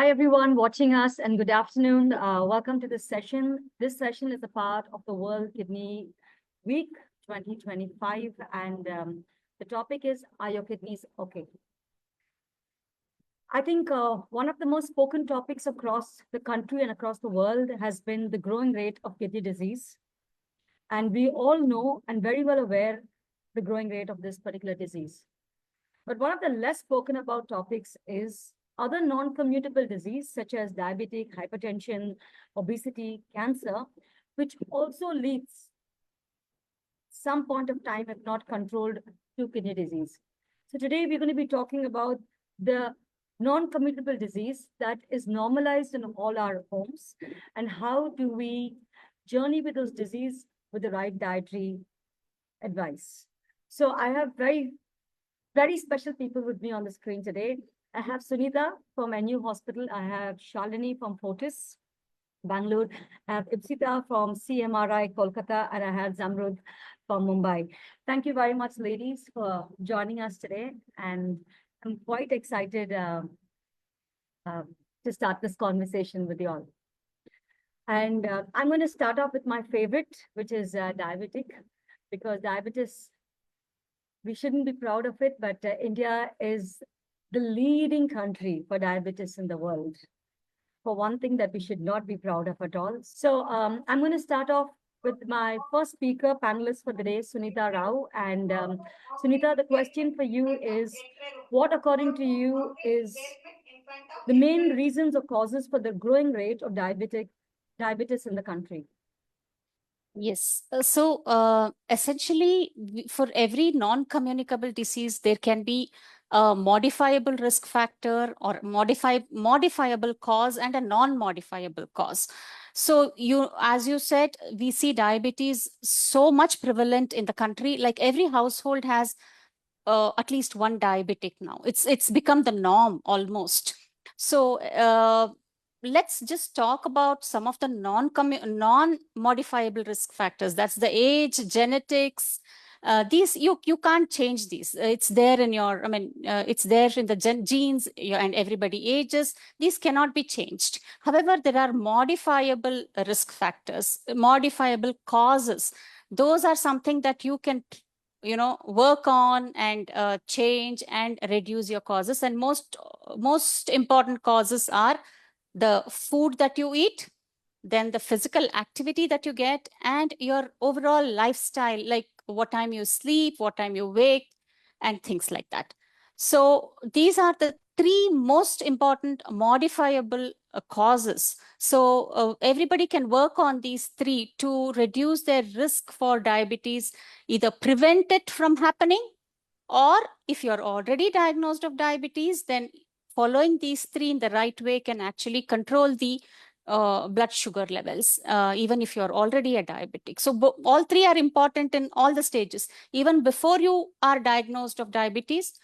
Hi, everyone watching us, and good afternoon. Welcome to this session. This session is a part of the World Kidney Week 2025, and the topic is, are your kidneys okay? I think one of the most spoken topics across the country and across the world has been the growing rate of kidney disease. And we all know and very well aware the growing rate of this particular disease. But one of the less spoken about topics is other non-communicable disease such as diabetic, hypertension, obesity, cancer, which also leads some point of time, if not controlled, to kidney disease. So today we're going to be talking about the non-communicable disease that is normalized in all our homes, and how do we journey with those disease with the right dietary advice. So I have very special people with me on the screen today. I have Sunita from NU Hospital. I have Shalini from Fortis, Bangalore. I have Ipsita from CMRI, Kolkata, and I have Zamrud from Mumbai. Thank you very much, ladies, for joining us today. And I'm quite excited to start this conversation with you all. And I'm going to start off with my favorite, which is diabetic, because diabetes, we shouldn't be proud of it, but India is the leading country for diabetes in the world. For one thing that we should not be proud of at all. So I'm going to start off with my first speaker, panelist for the day, Sunita Rao. And Sunita, the question for you is, what according to you is the main reasons or causes for the growing rate of diabetes in the country? Yes. Essentially, for every non-communicable disease, there can be a modifiable risk factor or modifiable cause and a non-modifiable cause. So as you said, we see diabetes so much prevalent in the country. Like every household has at least one diabetic now. It's become the norm almost. So let's just talk about some of the non-modifiable risk factors. That's the age, genetics. These you can't change these. It's there in your, it's there in the genes, and everybody ages. These cannot be changed. However, there are modifiable risk factors, modifiable causes. Those are something that you can work on and change and reduce your causes. And most important causes are the food that you eat, then the physical activity that you get, and your overall lifestyle, like what time you sleep, what time you wake, and things like that. So these are the three most important modifiable causes. So everybody can work on these three to reduce their risk for diabetes, either prevent it from happening, or if you're already diagnosed of diabetes, then following these three in the right way can actually control the blood sugar levels, even if you're already a diabetic. So all three are important in all the stages, even before you are diagnosed of diabetes,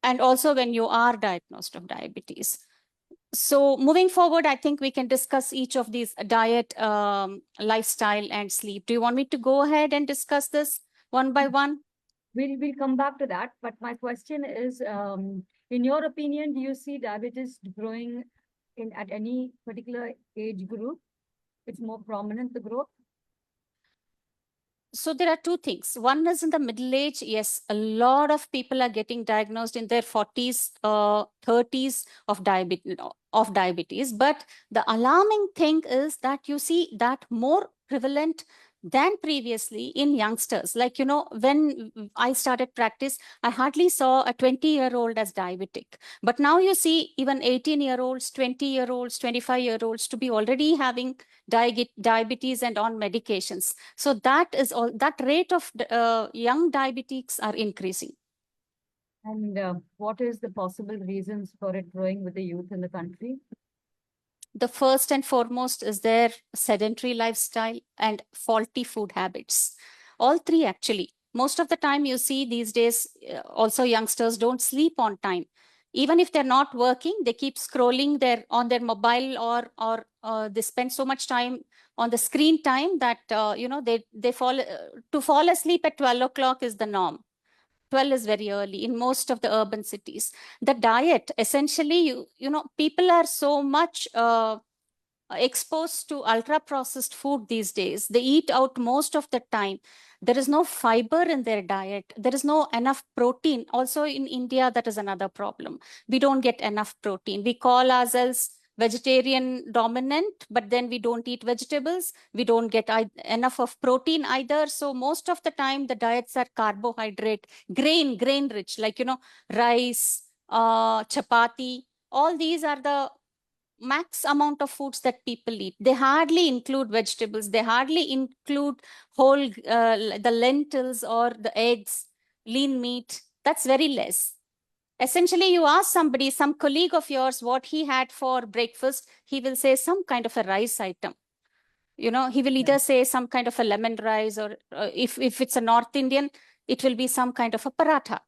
and also when you are diagnosed of diabetes. So moving forward, I think we can discuss each of these: diet, lifestyle, and sleep. Do you want me to go ahead and discuss this one by one? We'll come back to that. But my question is, in your opinion, do you see diabetes growing at any particular age group? It's more prominent, the growth? So there are two things. One is in the middle age. Yes, a lot of people are getting diagnosed in their 40s, 30s of diabetes. But the alarming thing is that you see that more prevalent than previously in youngsters. Like, when I started practice, I hardly saw a 20-year-old as diabetic. But now you see even 18-year-olds, 20-year-olds, 25-year-olds to be already having diabetes and on medications. So that rate of young diabetics are increasing. And what is the possible reasons for it growing with the youth in the country? The first and foremost is their sedentary lifestyle and faulty food habits. All three, actually. Most of the time you see these days, also youngsters don't sleep on time. Even if they're not working, they keep scrolling on their mobile, or they spend so much time on the screen time that they fall to fall asleep at 12 o'clock is the norm. 12 is very early in most of the urban cities. The diet, essentially, people are so much exposed to ultra processed food these days. They eat out most of the time. There is no fiber in their diet. There is no enough protein. Also in India, that is another problem. We don't get enough protein. We call ourselves vegetarian dominant, but then we don't eat vegetables. We don't get enough of protein either. So most of the time the diets are carbohydrate, grain rich, like, rice, chapati. All these are the max amount of foods that people eat. They hardly include vegetables. They hardly include the lentils or the eggs, lean meat. That's very less. Essentially, you ask somebody, some colleague of yours, what he had for breakfast, he will say some kind of a rice item. He will either say some kind of a lemon rice, or if it's a North Indian, it will be some kind of a paratha,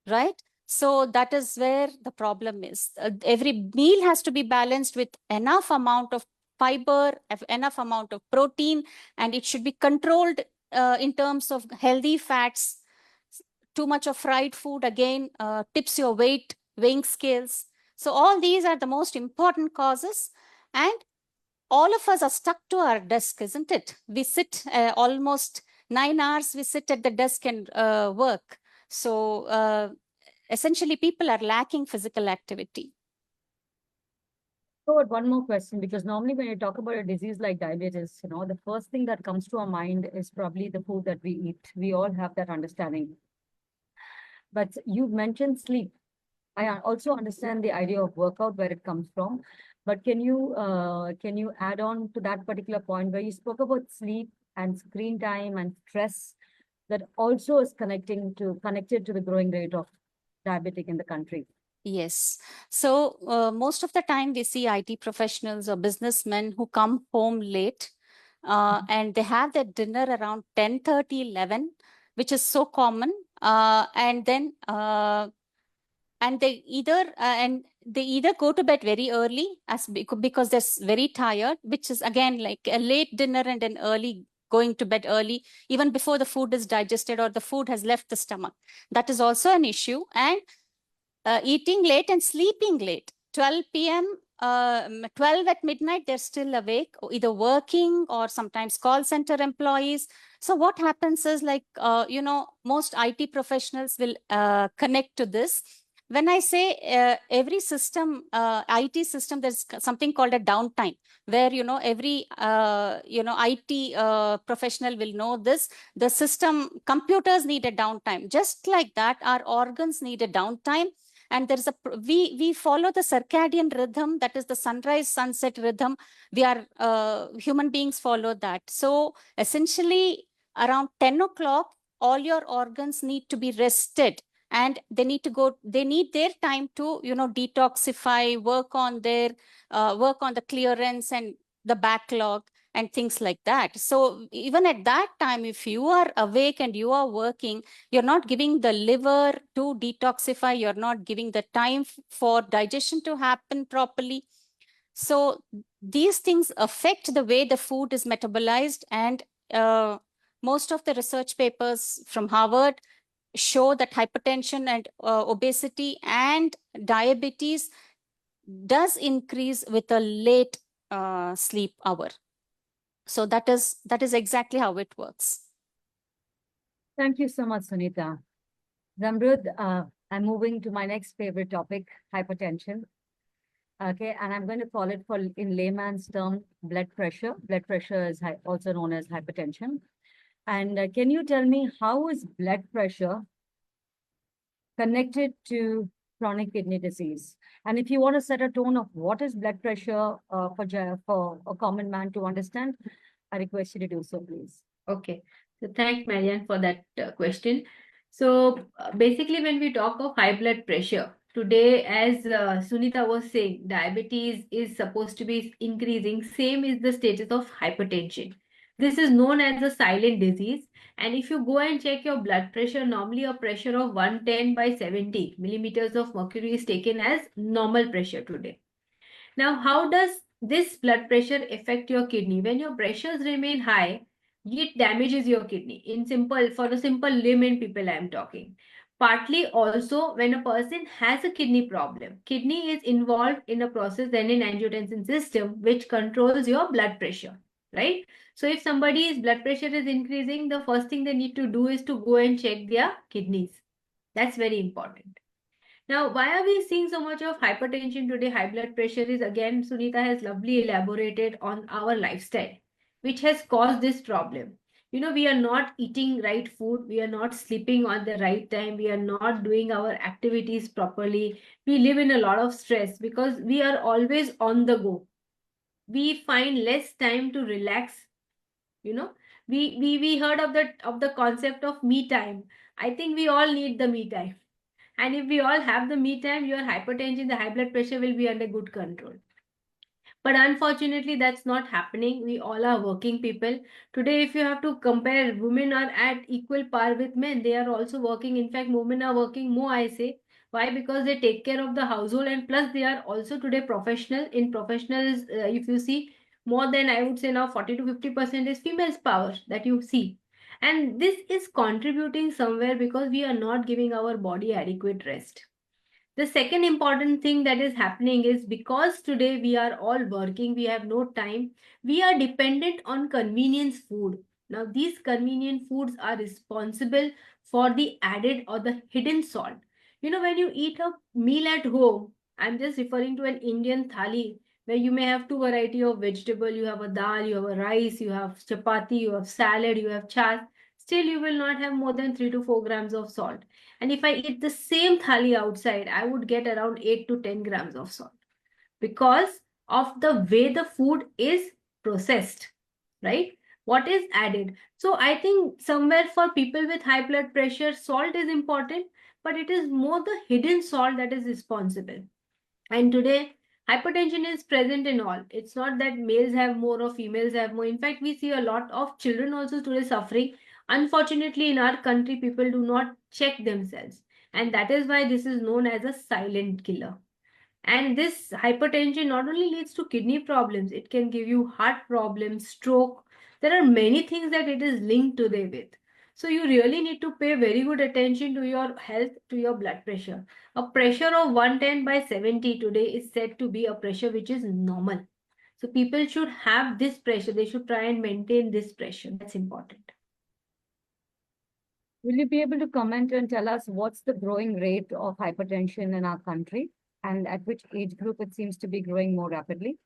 right? So that is where the problem is. Every meal has to be balanced with enough amount of fiber, enough amount of protein, and it should be controlled in terms of healthy fats. Too much of fried food, again, tips your weighing scales. So all these are the most important causes. And all of us are stuck to our desk, isn't it? We sit almost 9 hours, we sit at the desk and work. So essentially, people are lacking physical activity. So one more question, because normally when you talk about a disease like diabetes, the first thing that comes to our mind is probably the food that we eat. We all have that understanding. But you mentioned sleep. I also understand the idea of workout, where it comes from. But can you add on to that particular point where you spoke about sleep and screen time and stress that also is connected to the growing rate of diabetic in the country? Yes. So most of the time we see IT professionals or businessmen who come home late and they have their dinner around 10:30, 11, which is so common. And then they either go to bed very early because they're very tired, which is again like a late dinner and an early going to bed early, even before the food is digested or the food has left the stomach. That is also an issue. And eating late and sleeping late. 12 p.m., 12 at midnight, they're still awake, either working or sometimes call center employees. So what happens is most IT professionals will connect to this. When I say every system, IT system, there's something called a downtime where, every, IT professional will know this. The system, computers need a downtime. Just like that, our organs need a downtime. And there's we follow the circadian rhythm, that is the sunrise sunset rhythm. We are human beings follow that. So essentially around 10 o'clock, all your organs need to be rested, and they need their time to detoxify, work on the clearance and the backlog and things like that. So even at that time, if you are awake and you are working, you're not giving the liver to detoxify, you're not giving the time for digestion to happen properly. So these things affect the way the food is metabolized. And most of the research papers from Harvard show that hypertension and obesity and diabetes does increase with a late sleep hour. So that is exactly how it works. Thank you so much, Sunita. Zamrud, I'm moving to my next favorite topic, hypertension. Okay, and I'm going to call it in layman's term, blood pressure. Blood pressure is also known as hypertension. And can you tell me, how is blood pressure connected to chronic kidney disease? And if you want to set a tone of what is blood pressure for a common man to understand, I request you to do so, please. Okay. So thanks, Marianne, for that question. So basically, when we talk of high blood pressure, today, as Sunita was saying, diabetes is supposed to be increasing. Same is the status of hypertension. This is known as a silent disease. And if you go and check your blood pressure, normally a pressure of 110 by 70 millimeters of mercury is taken as normal pressure today. Now, how does this blood pressure affect your kidney? When your pressures remain high, it damages your kidney. For the simple layman people I am talking. partly also when a person has a kidney problem. Kidney is involved in a process, renin-angiotensin system, which controls your blood pressure, right? So if somebody's blood pressure is increasing, the first thing they need to do is to go and check their kidneys. That's very important. Now, why are we seeing so much of hypertension today? High blood pressure is, again, Sunita has lovely elaborated on our lifestyle, which has caused this problem. You know, we are not eating right food. We are not sleeping on the right time. We are not doing our activities properly. We live in a lot of stress because we are always on the go. We find less time to relax. You know, we heard of the concept of me time. I think we all need the me time. And if we all have the me time, your hypertension, the high blood pressure will be under good control. But unfortunately, that's not happening. We all are working people. Today, if you have to compare, women are at equal par with men. They are also working. In fact, women are working more, I say. Why? Because they take care of the household, and plus they are also today professional. In professionals, if you see, more than I would say now 40 to 50% is females power that you see. And this is contributing somewhere because we are not giving our body adequate rest. The second important thing that is happening is because today we are all working, we have no time, we are dependent on convenience food. Now, these convenient foods are responsible for the added or the hidden salt. You know, when you eat a meal at home, I'm just referring to an Indian thali where you may have two variety of vegetable, you have a dal, you have a rice, you have chapati, you have salad, you have chas. Still, you will not have more than 3 to 4 grams of salt. And if I eat the same thali outside, I would get around 8 to 10 grams of salt because of the way the food is processed, right? What is added. So I think somewhere for people with high blood pressure, salt is important, but it is more the hidden salt that is responsible. And today, hypertension is present in all. It's not that males have more or females have more. In fact, we see a lot of children also today suffering. Unfortunately, in our country, people do not check themselves. And that is why this is known as a silent killer. And this hypertension not only leads to kidney problems, it can give you heart problems, stroke. There are many things that it is linked today with. So you really need to pay very good attention to your health, to your blood pressure. A pressure of 110/70 today is said to be a pressure which is normal. So people should have this pressure. They should try and maintain this pressure. That's important. Will you be able to comment and tell us what's the growing rate of hypertension in our country and at which age group it seems to be growing more rapidly?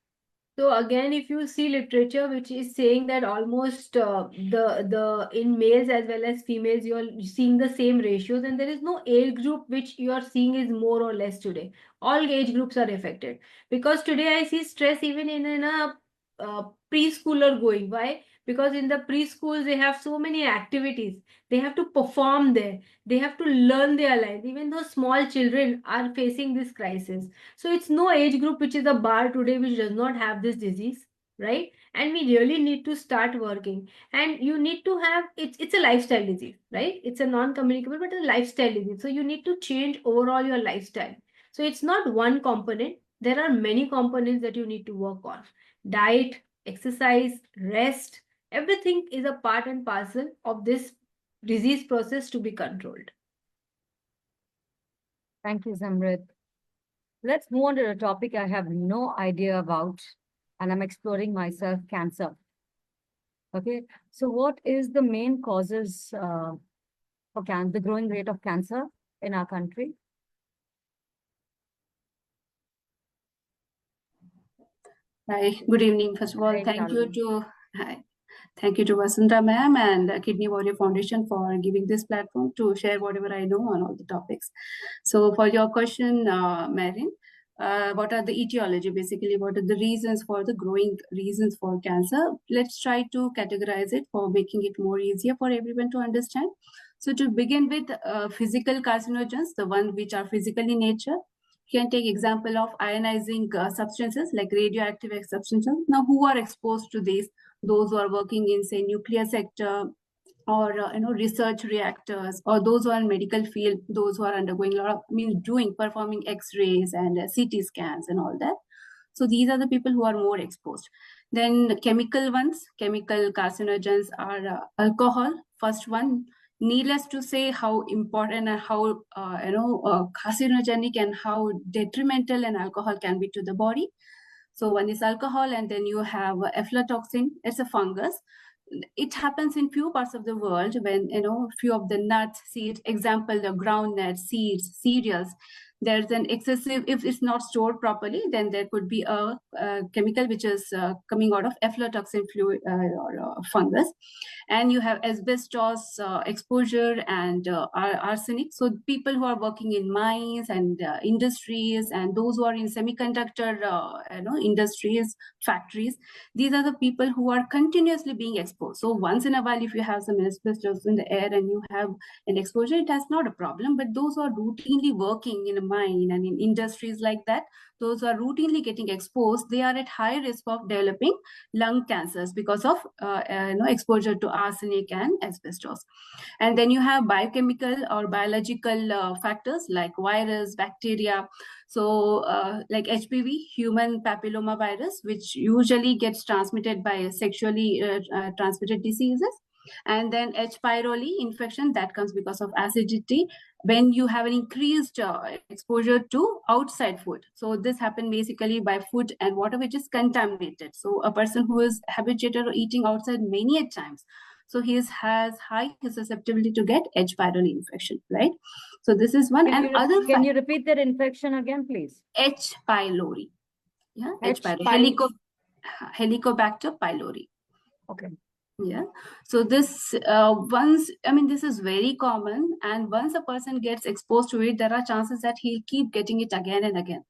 So again, if you see literature which is saying that almost the in males as well as females, you're seeing the same ratios, and there is no age group which you are seeing is more or less today. All age groups are affected because today I see stress even in a preschooler going. Why? Because in the preschools they have so many activities. They have to perform there. They have to learn their life. Even though small children are facing this crisis. So it's no age group which is a bar today which does not have this disease, right? And we really need to start working. And you need to have, it's a lifestyle disease, right? It's a non-communicable, but a lifestyle disease. So you need to change overall your lifestyle. So it's not one component. There are many components that you need to work on. Diet, exercise, rest, everything is a part and parcel of this disease process to be controlled. Thank you, Zamrit. Let's move on to a topic I have no idea about, and I'm exploring myself, cancer. Okay, so what is the main causes for the growing rate of cancer in our country? Hi, good evening. First of all, Hi, thank you Shalini. thank you to Vasanta ma'am and Kidney Warrior Foundation for giving this platform to share whatever I know on all the topics. So for your question, Marin, what are the etiology? Basically, what are the reasons for the growing reasons for cancer? Let's try to categorize it for making it more easier for everyone to understand. So to begin with, physical carcinogens, the ones which are physical in nature. You can take example of ionizing substances like radioactive substances. Now, who are exposed to these? Those who are working in, say, nuclear sector or research reactors, or those who are in medical field, those who are undergoing a lot of performing X-rays and CT scans and all that. So these are the people who are more exposed. Then chemical ones, chemical carcinogens are alcohol, first one. needless to say how important and how carcinogenic and how detrimental an alcohol can be to the body. So one is alcohol, and then you have aflatoxin. It's a fungus. It happens in few parts of the world when few of the nuts, seeds, example the groundnut, seeds, cereals, there's an excessive, if it's not stored properly, then there could be a chemical which is coming out of aflatoxin fluid or fungus. And you have asbestos exposure and arsenic. So people who are working in mines and industries, and those who are in semiconductor industries, factories, these are the people who are continuously being exposed. So once in a while, if you have some asbestos in the air and you have an exposure, it has not a problem. But those who are routinely working in a mine and in industries like that, those who are routinely getting exposed, they are at high risk of developing lung cancers because of exposure to arsenic and asbestos. And then you have biochemical or biological factors like virus, bacteria. So like HPV, human papilloma virus, which usually gets transmitted by sexually transmitted diseases. And then H. pylori infection that comes because of acidity when you have an increased exposure to outside food. So this happens basically by food and water which is contaminated. So a person who is habituated or eating outside many a times, so he has high susceptibility to get H. pylori infection, right? So this is one. Can you repeat that infection again, please? H. pylori. Yeah, H. pylori. Helicobacter pylori. Okay. Yeah. So this this is very common, and once a person gets exposed to it, there are chances that he'll keep getting it again and again.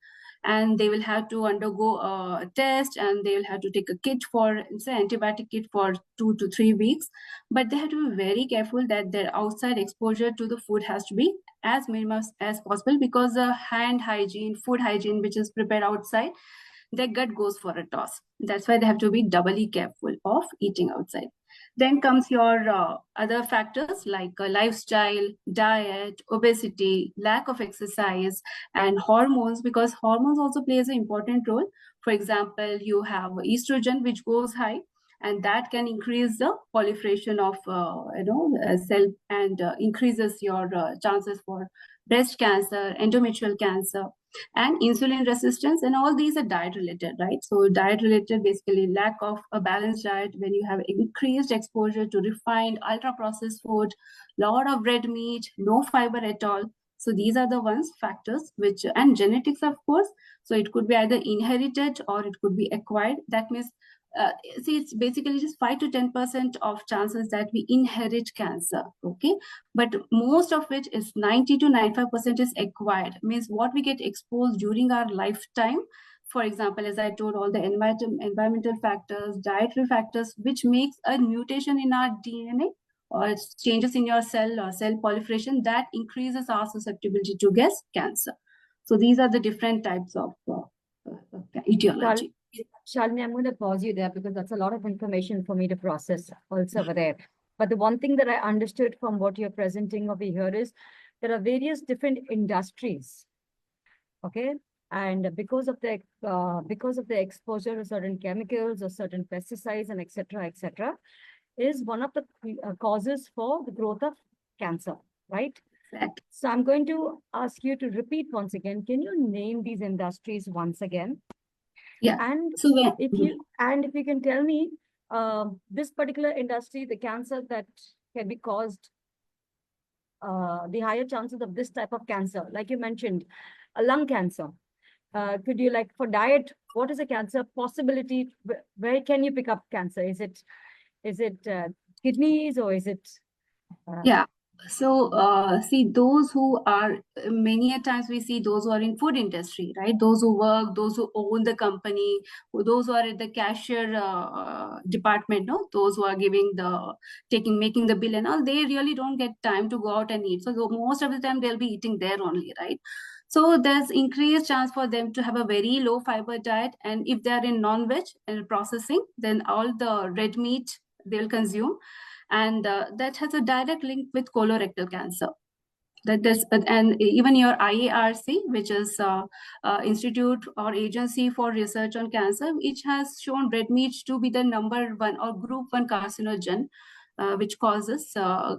And they will have to undergo a test, and they will have to take a kit for, say, antibiotic kit for 2 to 3 weeks. But they have to be very careful that their outside exposure to the food has to be as minimal as possible, because the hand hygiene, food hygiene, which is prepared outside, their gut goes for a toss. That's why they have to be doubly careful of eating outside. Then comes your other factors like lifestyle, diet, obesity, lack of exercise, and hormones, because hormones also plays an important role. For example, you have estrogen, which goes high, and that can increase the proliferation of cell, and increases your chances for breast cancer, endometrial cancer, and insulin resistance. And all these are diet related, right? So diet related, basically lack of a balanced diet when you have increased exposure to refined ultra processed food, lot of red meat, no fiber at all. So these are the ones factors which, and genetics, of course. So it could be either inherited or it could be acquired. That means it's basically just 5 to 10% of chances that we inherit cancer, okay? But most of it is 90 to 95% is acquired, means what we get exposed during our lifetime. For example, as I told, all the environmental factors, dietary factors, which makes a mutation in our DNA or changes in your cell or cell proliferation, that increases our susceptibility to get cancer. So these are the different types of etiology. Shalini, I'm going to pause you there because that's a lot of information for me to process also over there. But the one thing that I understood from what you're presenting over here is there are various different industries, okay? And because of the exposure to certain chemicals or certain pesticides and et cetera, is one of the causes for the growth of cancer, right? Exactly. So I'm going to ask you to repeat once again. Can you name these industries once again? Yeah. And so if you can tell me this particular industry, the cancer that can be caused, the higher chances of this type of cancer, like you mentioned, a lung cancer. Could you, like, for diet, what is a cancer possibility? Where can you pick up cancer? Is it kidneys, or is it? Yeah. So see, those who are, many a times we see those who are in food industry, right? Those who work, those who own the company, those who are at the cashier department, no? Those who are making the bill and all, they really don't get time to go out and eat. So most of the time they'll be eating there only, right? So there's increased chance for them to have a very low fiber diet. And if they're in non-veg and processing, then all the red meat they'll consume. And that has a direct link with colorectal cancer. And even your IARC, which is Institute or Agency for Research on Cancer, which has shown red meat to be the number 1 or group 1 carcinogen which causes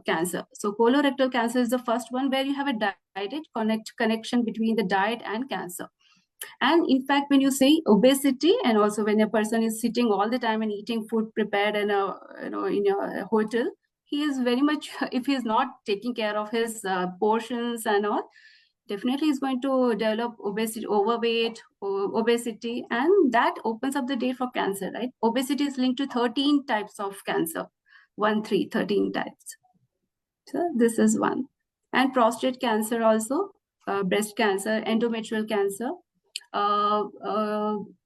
cancer. So colorectal cancer is the first one where you have a direct connection between the diet and cancer. And in fact, when you say obesity, and also when a person is sitting all the time and eating food prepared in a in a hotel, he is very much, if he is not taking care of his portions and all, definitely is going to develop obesity, overweight, obesity, and that opens up the day for cancer, right? Obesity is linked to 13 types of cancer, 13 types. So this is one. And prostate cancer also, breast cancer, endometrial cancer.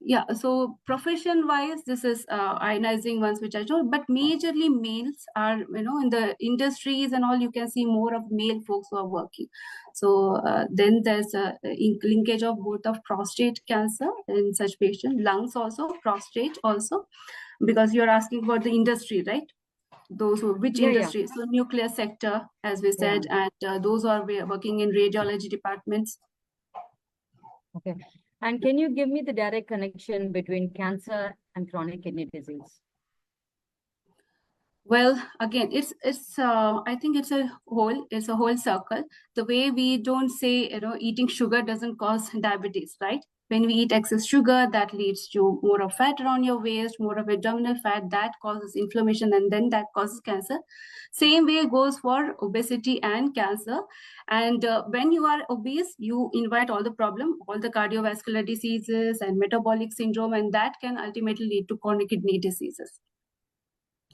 Yeah, so profession wise, this is ionizing ones which I told, but majorly males are, in the industries and all, you can see more of male folks who are working. So then there's a linkage of both of prostate cancer in such patients, lungs also, prostate also, because you're asking about the industry, right? Those who, which industry? So nuclear sector, as we said, and those who are working in radiology departments. Okay. And can you give me the direct connection between cancer and chronic kidney disease? Well, again, it's I think it's a whole circle. The way we don't say, eating sugar doesn't cause diabetes, right? When we eat excess sugar, that leads to more of fat around your waist, more of abdominal fat, that causes inflammation, and then that causes cancer. Same way goes for obesity and cancer. And when you are obese, you invite all the problem, all the cardiovascular diseases and metabolic syndrome, and that can ultimately lead to chronic kidney diseases.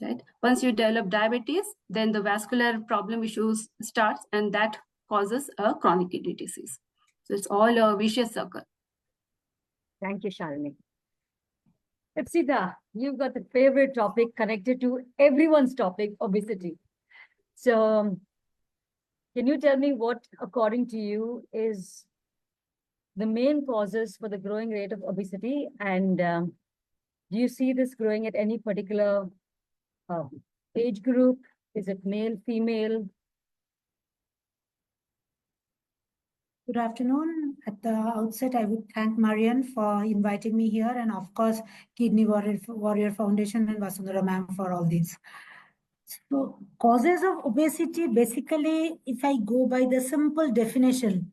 Right? Once you develop diabetes, then the vascular problem issues starts, and that causes a chronic kidney disease. So it's all a vicious circle. Thank you, Shalini. Ipsita, you've got the favorite topic connected to everyone's topic, obesity. So can you tell me what, according to you, is the main causes for the growing rate of obesity? And do you see this growing at any particular age group? Is it male, female? Good afternoon. At the outset, I would thank Marian for inviting me here, and of course, Kidney Warrior Foundation and Vasundhara ma'am for all this. So, causes of obesity, basically, if I go by the simple definition,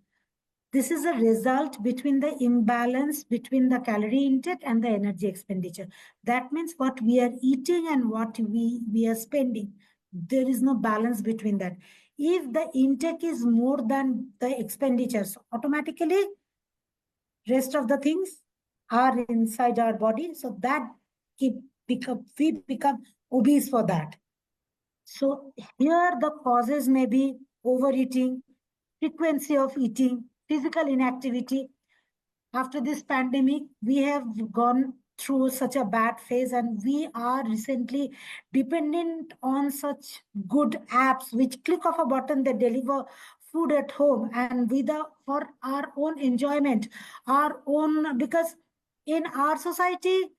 this is a result between the imbalance between the calorie intake and the energy expenditure. That means what we are eating and what we are spending. There is no balance between that. If the intake is more than the expenditures, automatically rest of the things are inside our body. So that we become obese for that. So here the causes may be overeating, frequency of eating, physical inactivity. After this pandemic, we have gone through such a bad phase, and we are recently dependent on such good apps which click of a button, they deliver food at home, and for our own enjoyment, because in our society,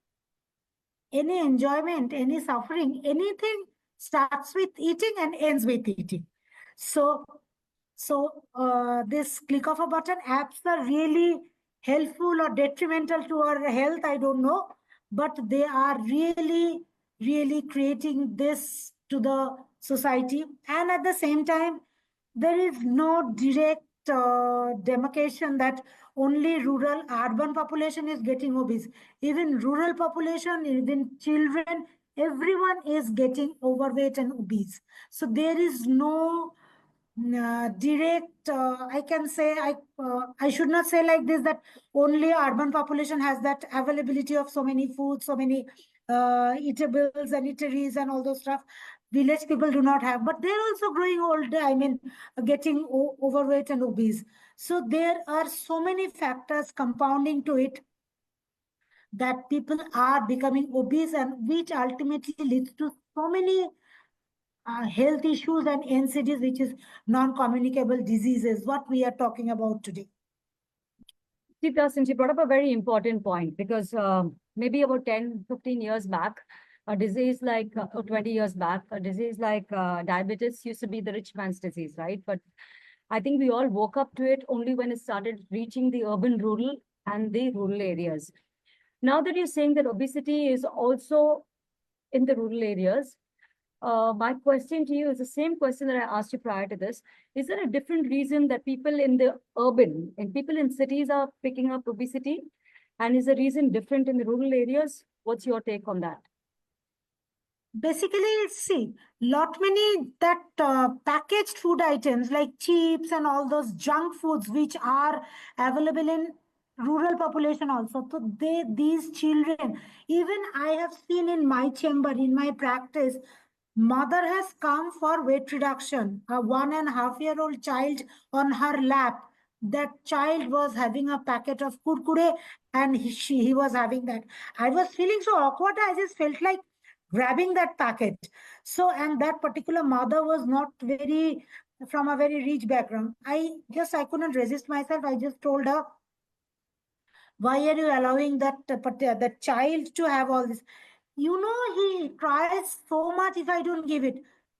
any enjoyment, any suffering, anything starts with eating and ends with eating. So this click of a button apps are really helpful or detrimental to our health, I don't know, but they are really, really creating this to the society. And at the same time, there is no direct demarcation that only rural urban population is getting obese. Even rural population, even children, everyone is getting overweight and obese. So there is no direct, I can say, I should not say like this, that only urban population has that availability of so many foods, so many eatables and eateries and all those stuff. Village people do not have, but they're also growing old, getting overweight and obese. So there are so many factors compounding to it that people are becoming obese, and which ultimately leads to so many health issues and NCDs, which is non-communicable diseases, what we are talking about today. Sita, since you brought up a very important point, because maybe about 10, 15 years back, a disease like, or 20 years back, a disease like diabetes used to be the rich man's disease, right? But I think we all woke up to it only when it started reaching the urban, rural, and the rural areas. Now that you're saying that obesity is also in the rural areas, my question to you is the same question that I asked you prior to this. Is there a different reason that people in the urban and people in cities are picking up obesity? And is the reason different in the rural areas? What's your take on that? Basically, see, lot many that packaged food items like chips and all those junk foods which are available in rural population also. So these children, even I have seen in my chamber, in my practice, mother has come for weight reduction. A 1.5-year-old child on her lap. That child was having a packet of kurkure and he was having that. I was feeling so awkward. I just felt like grabbing that packet. So, and that particular mother was not very from a very rich background. I couldn't resist myself. I just told her, why are you allowing that child to have all this? You know, he tries so much if I don't give it.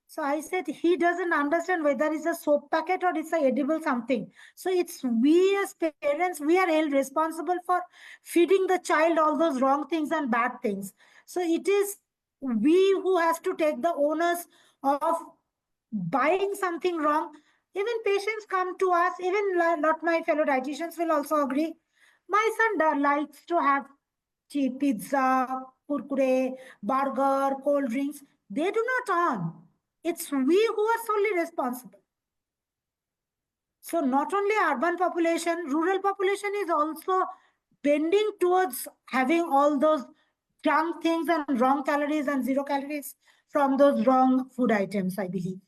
So I said, he doesn't understand whether it's a soap packet or it's a edible something. So it's we as parents, we are held responsible for feeding the child all those wrong things and bad things. So it is we who has to take the onus of buying something wrong. Even patients come to us, even lot my fellow dietitians will also agree. My son likes to have cheap pizza, kurkure, burger, cold drinks. They do not earn. It's we who are solely responsible. So not only urban population, rural population is also bending towards having all those junk things and wrong calories and zero calories from those wrong food items, I believe.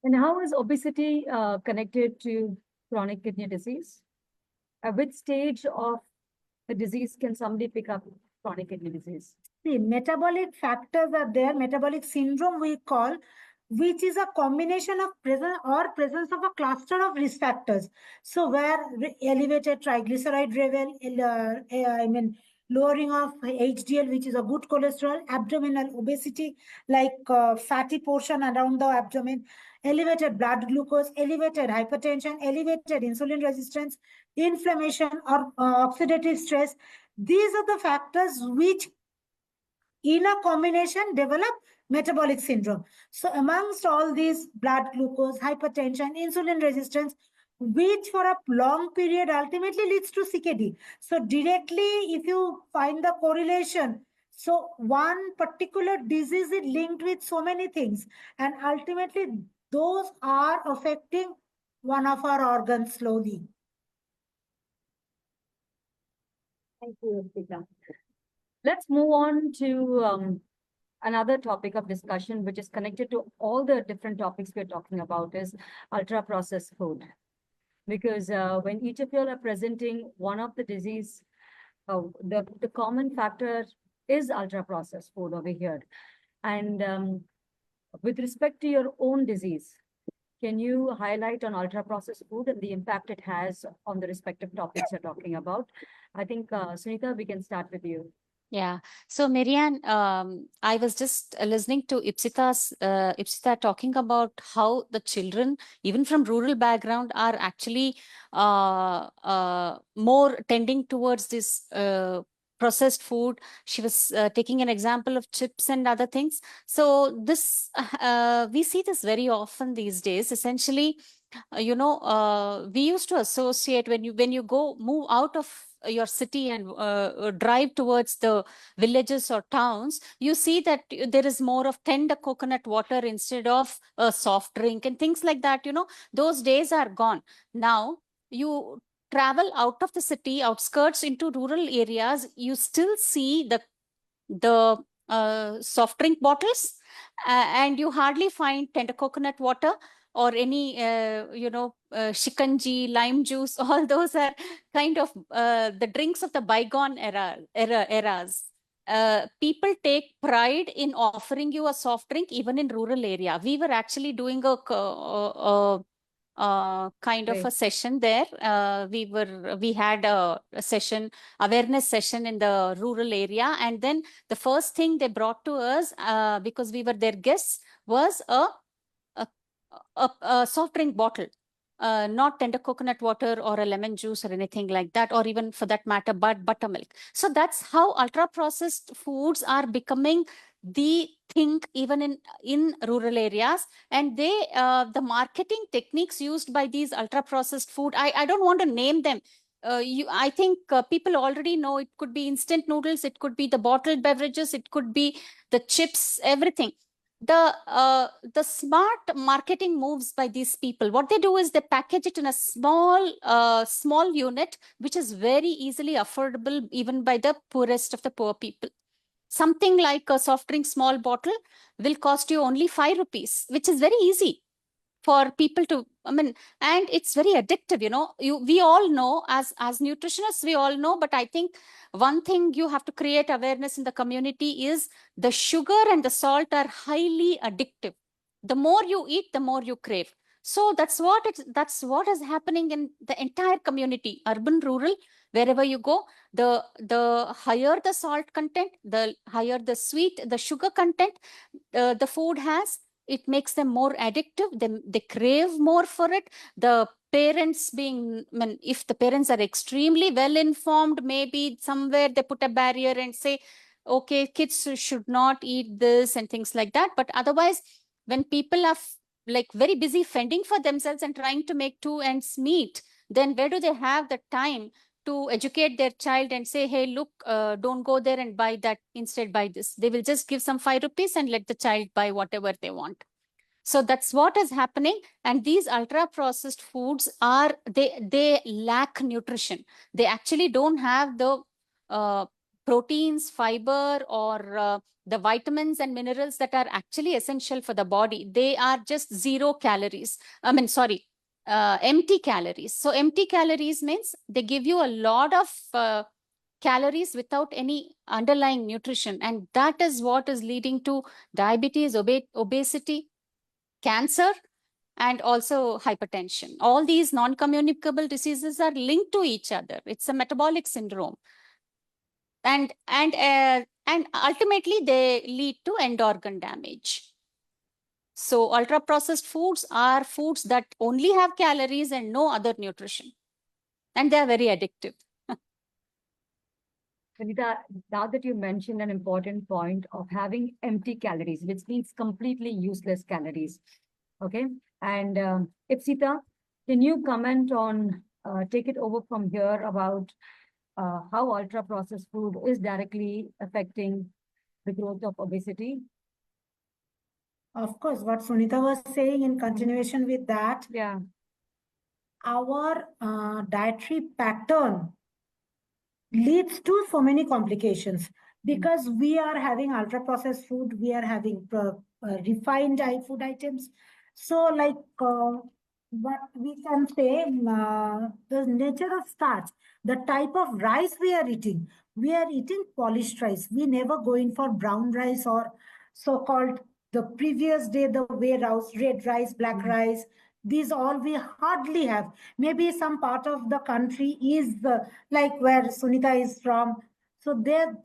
And how is obesity connected to chronic kidney disease? At which stage of the disease can somebody pick up chronic kidney disease? See, metabolic factors are there, metabolic syndrome we call, which is a combination of presence of a cluster of risk factors. So where elevated triglyceride level, lowering of HDL, which is a good cholesterol, abdominal obesity, like fatty portion around the abdomen, elevated blood glucose, elevated hypertension, elevated insulin resistance, inflammation or oxidative stress. These are the factors which in a combination develop metabolic syndrome. So amongst all these, blood glucose, hypertension, insulin resistance, which for a long period ultimately leads to CKD. So directly, if you find the correlation, so one particular disease is linked with so many things, and ultimately those are affecting one of our organs slowly. Thank you, Rita. Let's move on to another topic of discussion, which is connected to all the different topics we're talking about, is ultra-processed food. Because when each of you are presenting one of the disease, the common factor is ultra-processed food over here. And with respect to your own disease, can you highlight on ultra-processed food and the impact it has on the respective topics you're talking about? I think, Sunita, we can start with you. Yeah. So, Marianne, I was just listening to Ipsita talking about how the children, even from rural background, are actually more tending towards this processed food. She was taking an example of chips and other things. So this we see this very often these days. Essentially, we used to associate when you move out of your city and drive towards the villages or towns, you see that there is more of tender coconut water instead of a soft drink and things like that. Those days are gone. Now you travel out of the city outskirts into rural areas, you still see the soft drink bottles, and you hardly find tender coconut water or any shikanji, lime juice. All those are kind of the drinks of the bygone eras. People take pride in offering you a soft drink even in rural area. We were actually doing a kind of a session there. We had a session, awareness session in the rural area, and then the first thing they brought to us, because we were their guests, was a soft drink bottle. Not tender coconut water or a lemon juice or anything like that, or even for that matter, but buttermilk. So that's how ultra processed foods are becoming the thing even in rural areas. And the marketing techniques used by these ultra processed food, I don't want to name them. I think people already know. It could be instant noodles, it could be the bottled beverages, it could be the chips, everything. The smart marketing moves by these people, what they do is they package it in a small unit, which is very easily affordable even by the poorest of the poor people. Something like a soft drink small bottle will cost you only 5 rupees, which is very easy for people to, and it's very addictive. We all know, as nutritionists, we all know, but I think one thing you have to create awareness in the community is the sugar and the salt are highly addictive. The more you eat, the more you crave. So that's what is happening in the entire community, urban, rural, wherever you go. The higher the salt content, the higher the sweet, the sugar content the food has, it makes them more addictive. They crave more for it. The parents if the parents are extremely well informed, maybe somewhere they put a barrier and say, okay, kids should not eat this and things like that. But otherwise, when people are like very busy fending for themselves and trying to make two ends meet, then where do they have the time to educate their child and say, hey, look, don't go there and buy that, instead buy this. They will just give some 5 rupees and let the child buy whatever they want. So that's what is happening. And these ultra processed foods they lack nutrition. They actually don't have the proteins, fiber, or the vitamins and minerals that are actually essential for the body. They are just 0 calories. Empty calories. So empty calories means they give you a lot of calories without any underlying nutrition. And that is what is leading to diabetes, obesity, cancer, and also hypertension. All these non-communicable diseases are linked to each other. It's a metabolic syndrome. And ultimately they lead to end organ damage. So ultra processed foods are foods that only have calories and no other nutrition. And they are very addictive. Vanita, now that you mentioned an important point of having empty calories, which means completely useless calories. Okay. And Ipsita, can you comment on, take it over from here about how ultra processed food is directly affecting the growth of obesity? Of course, what Sunita was saying in continuation with that, Yeah. our dietary pattern leads to so many complications because we are having ultra processed food, we are having refined food items. So like what we can say, the nature of starch, the type of rice we are eating polished rice. We never go in for brown rice or so-called the previous day, the way rice, red rice, black rice. These all we hardly have. Maybe some part of the country is like where Sunita is from. So there,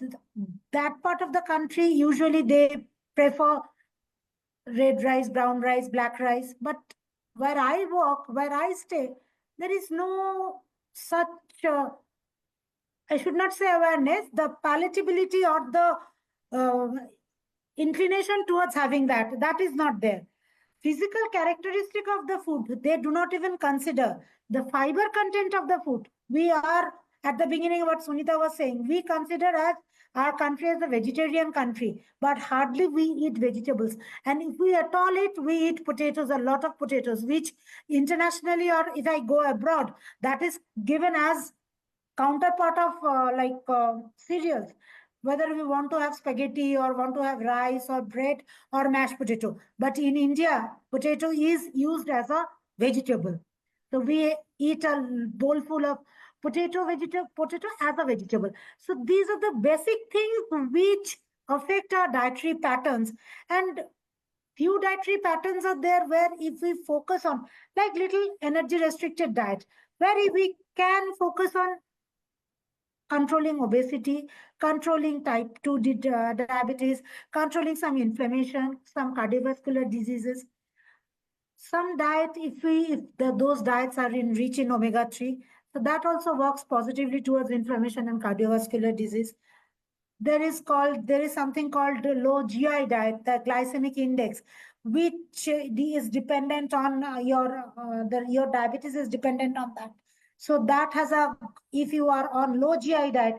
that part of the country, usually they prefer red rice, brown rice, black rice. But where I work, where I stay, there is no such, I should not say awareness, the palatability or the inclination towards having that is not there. Physical characteristic of the food, they do not even consider the fiber content of the food. We are at the beginning what Sunita was saying, we consider as our country as a vegetarian country, but hardly we eat vegetables. And if we at all eat, we eat potatoes, a lot of potatoes, which internationally or if I go abroad, that is given as counterpart of cereals, whether we want to have spaghetti or want to have rice or bread or mashed potato. But in India, potato is used as a vegetable. So we eat a bowl full of potato as a vegetable. So these are the basic things which affect our dietary patterns. And few dietary patterns are there where if we focus on like little energy restricted diet, where if we can focus on controlling obesity, controlling type 2 diabetes, controlling some inflammation, some cardiovascular diseases. Some diet, those diets are rich in omega-3, so that also works positively towards inflammation and cardiovascular disease. there is something called low GI diet, the glycemic index, which is dependent on your diabetes is dependent on that. So that has if you are on low GI diet,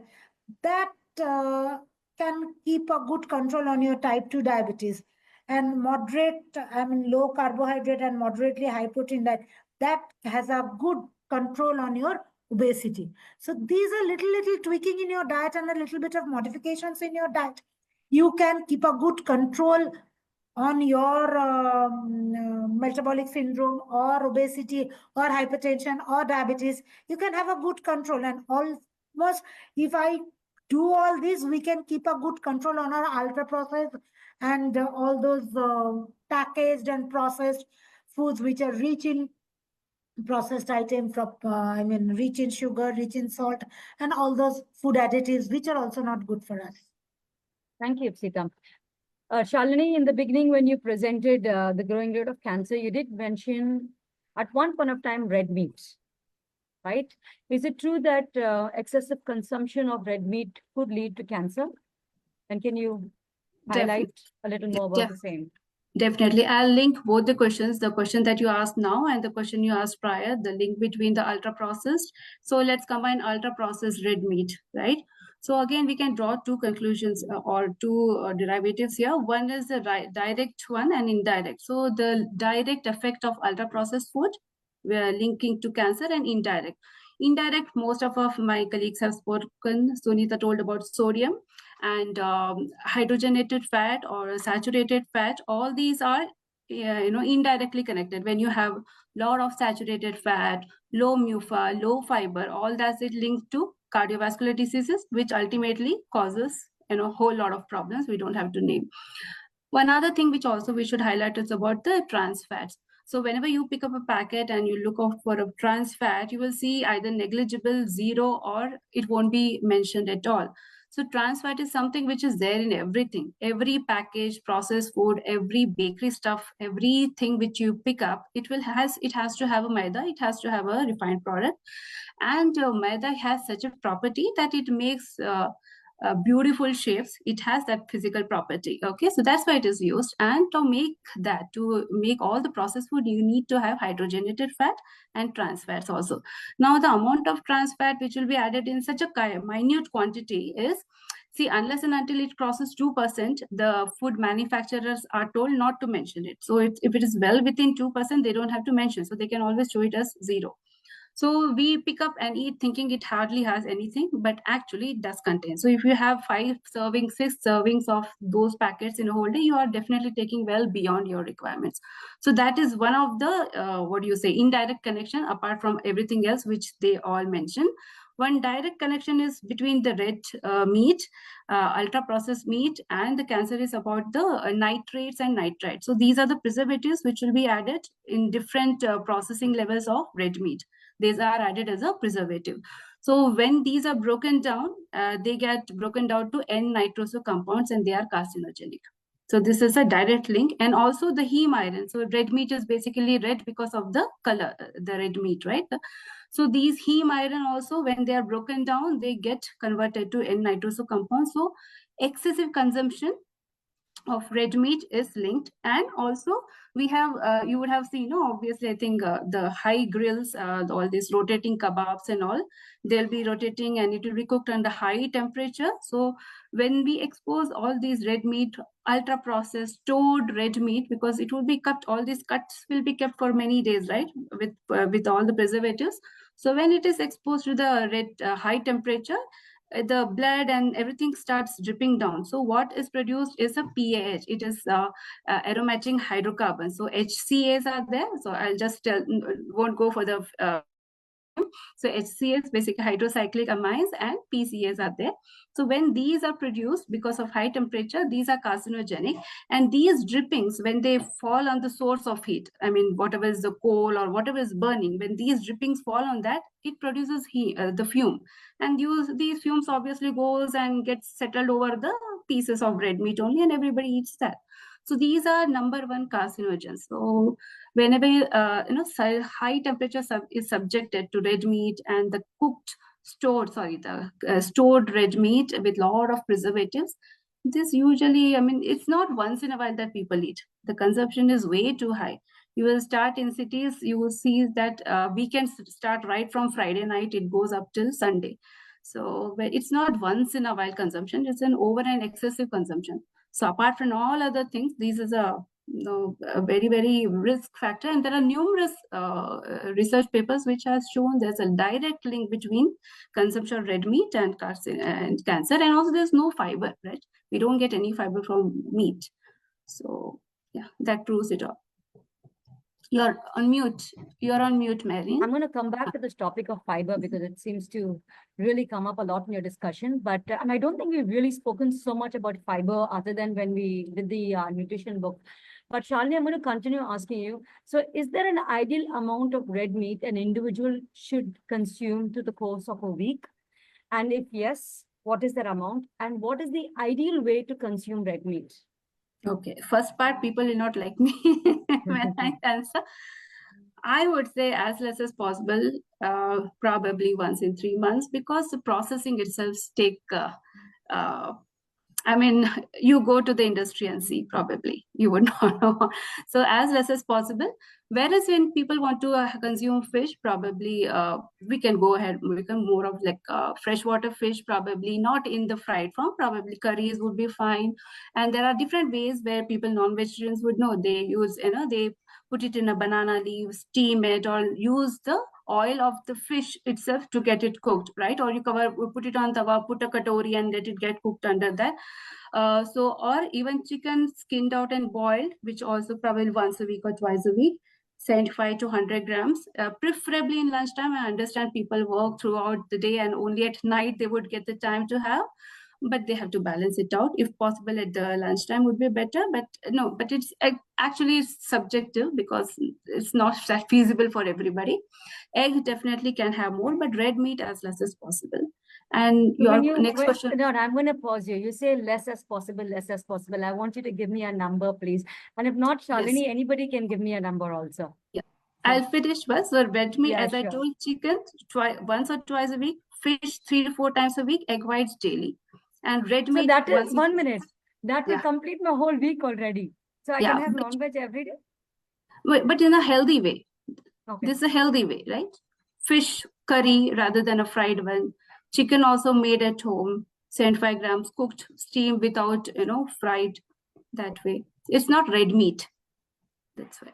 that can keep a good control on your type 2 diabetes. And low carbohydrate and moderately high protein diet, that has a good control on your obesity. So these are little tweaking in your diet and a little bit of modifications in your diet. You can keep a good control on your metabolic syndrome or obesity or hypertension or diabetes. You can have a good control, and almost if I do all this, we can keep a good control on our ultra processed and all those packaged and processed foods which are rich in processed item rich in sugar, rich in salt, and all those food additives which are also not good for us. Thank you, Sita. Shalini, in the beginning, when you presented the growing rate of cancer, you did mention at one point of time red meat, right? Is it true that excessive consumption of red meat could lead to cancer? And can you highlight a little more about the same? Definitely. I'll link both the questions, the question that you asked now and the question you asked prior, the link between the ultra processed. So let's combine ultra processed red meat, right? So again, we can draw two conclusions or two derivatives here. One is the direct one and indirect. So the direct effect of ultra processed food, we are linking to cancer, and indirect. Indirect, most of my colleagues have spoken. Sunita told about sodium and hydrogenated fat or saturated fat. All these are indirectly connected. When you have a lot of saturated fat, low MUFA, low fiber, all that is linked to cardiovascular diseases, which ultimately causes a whole lot of problems we don't have to name. One other thing which also we should highlight is about the trans fats. So whenever you pick up a packet and you look out for a trans fat, you will see either negligible, zero, or it won't be mentioned at all. So trans fat is something which is there in everything, every package, processed food, every bakery stuff, everything which you pick up, it has to have a maida, it has to have a refined product. And maida has such a property that it makes beautiful shapes. It has that physical property. Okay, so that's why it is used. And to make all the processed food, you need to have hydrogenated fat and trans fats also. Now the amount of trans fat which will be added in such a minute quantity is, see, unless and until it crosses 2%, the food manufacturers are told not to mention it. So if it is well within 2%, they don't have to mention. So they can always show it as 0. So we pick up and eat thinking it hardly has anything, but actually it does contain. So if you have 5 servings, 6 servings of those packets in a whole day, you are definitely taking well beyond your requirements. So that is one of the, indirect connection apart from everything else which they all mention. One direct connection is between the red meat, ultra-processed meat, and the cancer is about the nitrates and nitrites. So these are the preservatives which will be added in different processing levels of red meat. These are added as a preservative. So when these are broken down, they get broken down to N-nitroso compounds and they are carcinogenic. So this is a direct link. And also the heme iron. So red meat is basically red because of the color, the red meat, right? So these heme iron also, when they are broken down, they get converted to N-nitroso compounds. So excessive consumption of red meat is linked. And also we have you would have seen, obviously, I think the high grills, all these rotating kebabs and all, they'll be rotating and it will be cooked under high temperature. So when we expose all these red meat, ultra processed stored red meat, because it will be cut, all these cuts will be kept for many days, right, with all the preservatives. So when it is exposed to the red high temperature, the blood and everything starts dripping down. So what is produced is a PAH. It is aromatic hydrocarbons. So HCAs are there. So I'll just won't go for the so HCAs, basically hydrocyclic amines, and PCAs are there. So when these are produced because of high temperature, these are carcinogenic. And these drippings, when they fall on the source of heat, I mean, whatever is the coal or whatever is burning, when these drippings fall on that, it produces the fume. And these fumes obviously goes and gets settled over the pieces of red meat only, and everybody eats that. So these are number one carcinogens. So whenever high temperature is subjected to red meat and the cooked stored red meat with lot of preservatives. This usually, I mean, it's not once in a while that people eat. The consumption is way too high. You will start in cities, you will see that weekends start right from Friday night, it goes up till Sunday. So but it's not once in a while consumption, it's an over and excessive consumption. So apart from all other things, this is a very, very risk factor. And there are numerous research papers which has shown there's a direct link between consumption of red meat and cancer. And also there's no fiber, right? We don't get any fiber from meat. So yeah, that proves it all. You're on mute, Mary. I'm going to come back to this topic of fiber because it seems to really come up a lot in your discussion. But and I don't think we've really spoken so much about fiber other than when we did the nutrition book. But Shalini, I'm going to continue asking you. So is there an ideal amount of red meat an individual should consume through the course of a week? And if yes, what is that amount? And what is the ideal way to consume red meat? Okay, first part, people will not like me when I answer. I would say as less as possible, probably once in 3 months, because the processing itself take I mean, you go to the industry and see, probably you would not know. So as less as possible. Whereas when people want to consume fish, probably we can go ahead, we can more of like freshwater fish, probably not in the fried form, probably curries would be fine. And there are different ways where people, non-vegetarians would know, they use, they put it in a banana leaf, steam it, or use the oil of the fish itself to get it cooked, right? Or you put it on tawa, put a katori and let it get cooked under that. Or even chicken skinned out and boiled, which also probably once a week or twice a week, 75 to 100 grams, preferably in lunchtime. I understand people work throughout the day and only at night they would get the time to have, but they have to balance it out. If possible, at the lunchtime would be better, but no, but it's actually subjective because it's not that feasible for everybody. Egg definitely can have more, but red meat as less as possible. And So your next question. No, I'm going to pause you. You say less as possible, less as possible. I want you to give me a number, please. And if not, Shalini, Yes. anybody can give me a number also. Yeah. I'll finish first. So red meat, Yeah, as I sure. told, chicken once or twice a week, fish 3 to 4 times a week, egg whites daily. And red So meat that is once a 1 minute. That will Yeah. complete my whole week already. So I Yeah, can have but- non-veg every day? but in a healthy way. Okay. This is a healthy way, right? Fish curry rather than a fried one. Chicken also made at home, 75 grams, cooked, steamed without, fried that way. It's not red meat. That's why.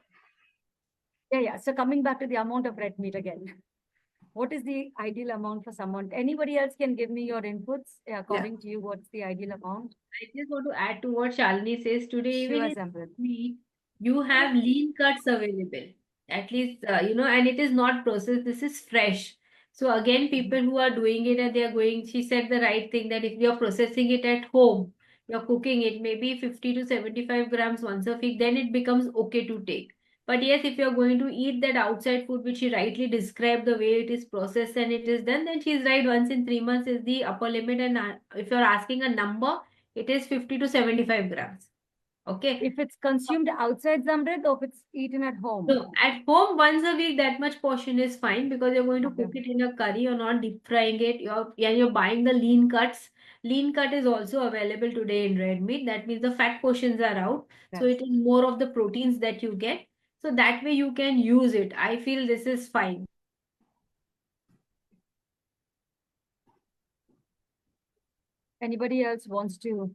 Yeah. So coming back to the amount of red meat again. What is the ideal amount for someone? Anybody else can give me your inputs. According to you, what's the ideal amount? I just want to add to what Shalini says today. Sure, Even Samrit. in meat, you have lean cuts available. At least, and it is not processed. This is fresh. So again, people who are doing it and they are going, she said the right thing that if you're processing it at home, you're cooking it maybe 50 to 75 grams once a week, then it becomes okay to take. But yes, if you're going to eat that outside food, which she rightly described the way it is processed and it is done, then she's right. Once in 3 months is the upper limit. And if you're asking a number, it is 50 to 75 grams. Okay. If it's consumed outside Zamrit or if it's eaten at home? So at home, once a week, that much portion is fine because you're going to cook it in a curry. You're not deep frying it. You're buying the lean cuts. Lean cut is also available today in red meat. That means the fat portions are out. So it is more of the proteins that you get. So that way you can use it. I feel this is fine. Anybody else wants to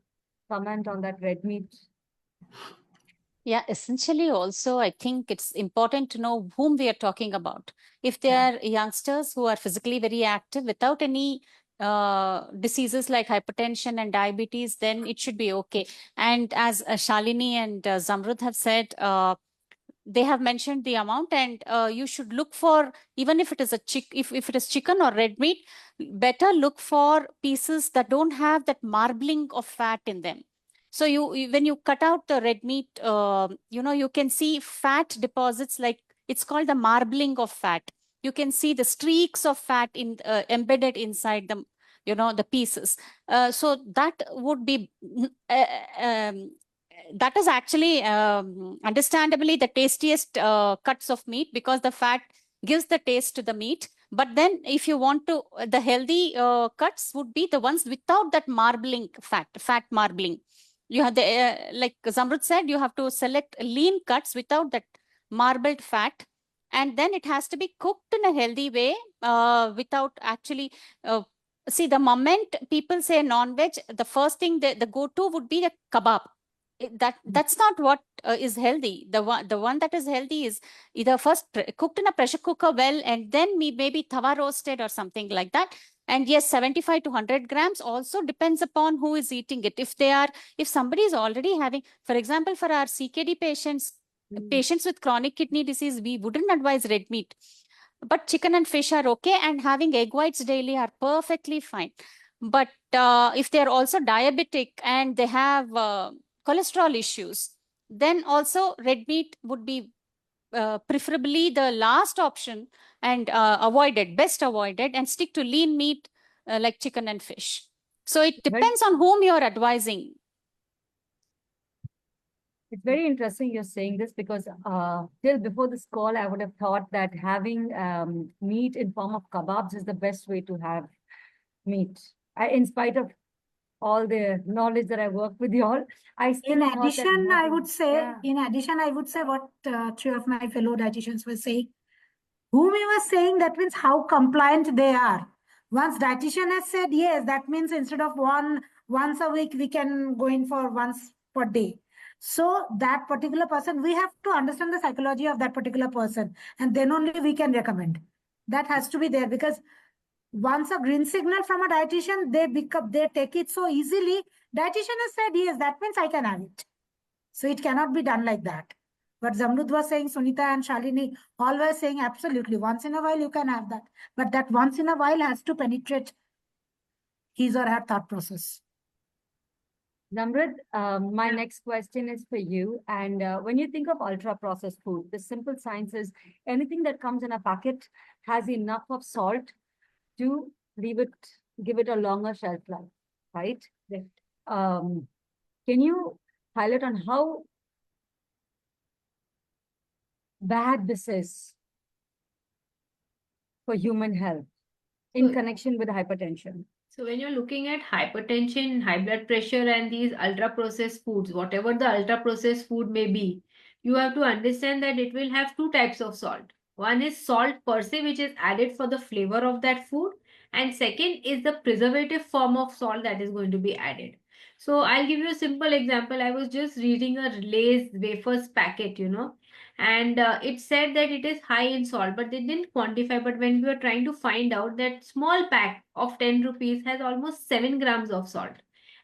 comment on that red meat? Yeah, essentially also, I think it's important to know whom we are talking about. If they are youngsters who are physically very active without any diseases like hypertension and diabetes, then it should be okay. And as Shalini and Zamrud have said, they have mentioned the amount, and you should look for, even if it is if it is chicken or red meat, better look for pieces that don't have that marbling of fat in them. So when you cut out the red meat, you can see fat deposits, like it's called the marbling of fat. You can see the streaks of fat embedded inside the, the pieces. So that would be that is actually understandably the tastiest cuts of meat, because the fat gives the taste to the meat. But then if you want to, the healthy cuts would be the ones without that marbling fat marbling. You have the, like Zamrud said, you have to select lean cuts without that marbled fat. And then it has to be cooked in a healthy way without actually, see, the moment people say non-veg, the first thing, the go-to would be the kebab. That's not what is healthy. The one that is healthy is either first cooked in a pressure cooker well, and then maybe tawa roasted or something like that. And yes, 75 to 100 grams also depends upon who is eating it. If somebody is already having, for example, for our CKD patients with chronic kidney disease, we wouldn't advise red meat. But chicken and fish are okay, and having egg whites daily are perfectly fine. But if they're also diabetic and they have cholesterol issues, then also red meat would be preferably the last option, and best avoided, and stick to lean meat like chicken and fish. So it depends on whom you're advising. It's very interesting you're saying this, because till before this call, I would have thought that having meat in form of kebabs is the best way to have meat. In spite of all the knowledge that I work with you all, I still In thought that addition, I having- would say, yeah. in addition, I would say what three of my fellow dietitians were saying. Whom he was saying, that means how compliant they are. Once dietitian has said yes, that means instead of once a week, we can go in for once per day. So that particular person, we have to understand the psychology of that particular person, and then only we can recommend. That has to be there, because once a green signal from a dietitian, they take it so easily. Dietitian has said yes, that means I can have it. So it cannot be done like that. What Zamrud was saying, Sunita and Shalini, all were saying absolutely. Once in a while you can have that. But that once in a while has to penetrate his or her thought process. Namrud, my next question is for you. And when you think of ultra-processed food, the simple science is anything that comes in a packet has enough of salt to give it a longer shelf life, right? Can you highlight on how bad this is for human health in connection with hypertension? So when you're looking at hypertension, high blood pressure, and these ultra-processed foods, whatever the ultra-processed food may be, you have to understand that it will have two types of salt. One is salt per se, which is added for the flavor of that food. And second is the preservative form of salt that is going to be added. So I'll give you a simple example. I was just reading a Lay's wafers packet, and it said that it is high in salt, but they didn't quantify. But when we were trying to find out, that small pack of 10 rupees has almost 7 grams of salt.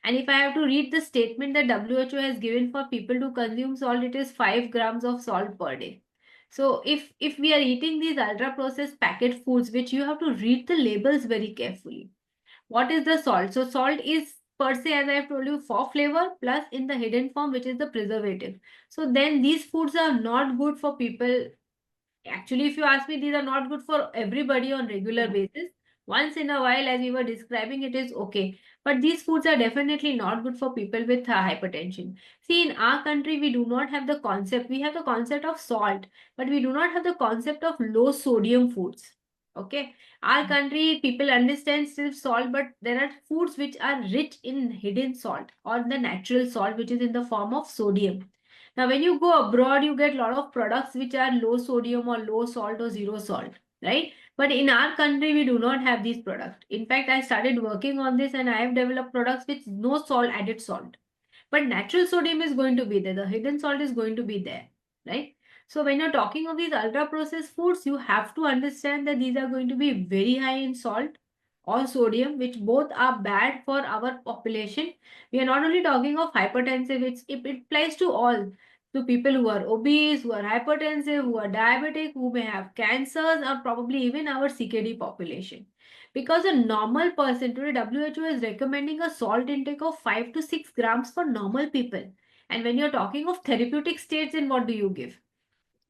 And if I have to read the statement that WHO has given for people to consume salt, it is 5 grams of salt per day. So if we are eating these ultra processed packet foods, which you have to read the labels very carefully, what is the salt? So salt is per se, as I have told you, for flavor, plus in the hidden form, which is the preservative. So then these foods are not good for people. Actually, if you ask me, these are not good for everybody on regular basis. Once in a while, as we were describing, it is okay. But these foods are definitely not good for people with hypertension. See, in our country, we do not have the concept. We have the concept of salt, but we do not have the concept of low sodium foods. Okay. Our country, people understand still salt, but there are foods which are rich in hidden salt or the natural salt, which is in the form of sodium. Now, when you go abroad, you get a lot of products which are low sodium or low salt or zero salt, right? But in our country, we do not have these products. In fact, I started working on this and I have developed products with no salt, added salt. But natural sodium is going to be there. The hidden salt is going to be there, right? So when you're talking of these ultra processed foods, you have to understand that these are going to be very high in salt or sodium, which both are bad for our population. We are not only talking of hypertensive, it applies to all. To people who are obese, who are hypertensive, who are diabetic, who may have cancers, or probably even our CKD population. Because a normal person, today WHO is recommending a salt intake of 5 to 6 grams for normal people. And when you're talking of therapeutic states, then what do you give?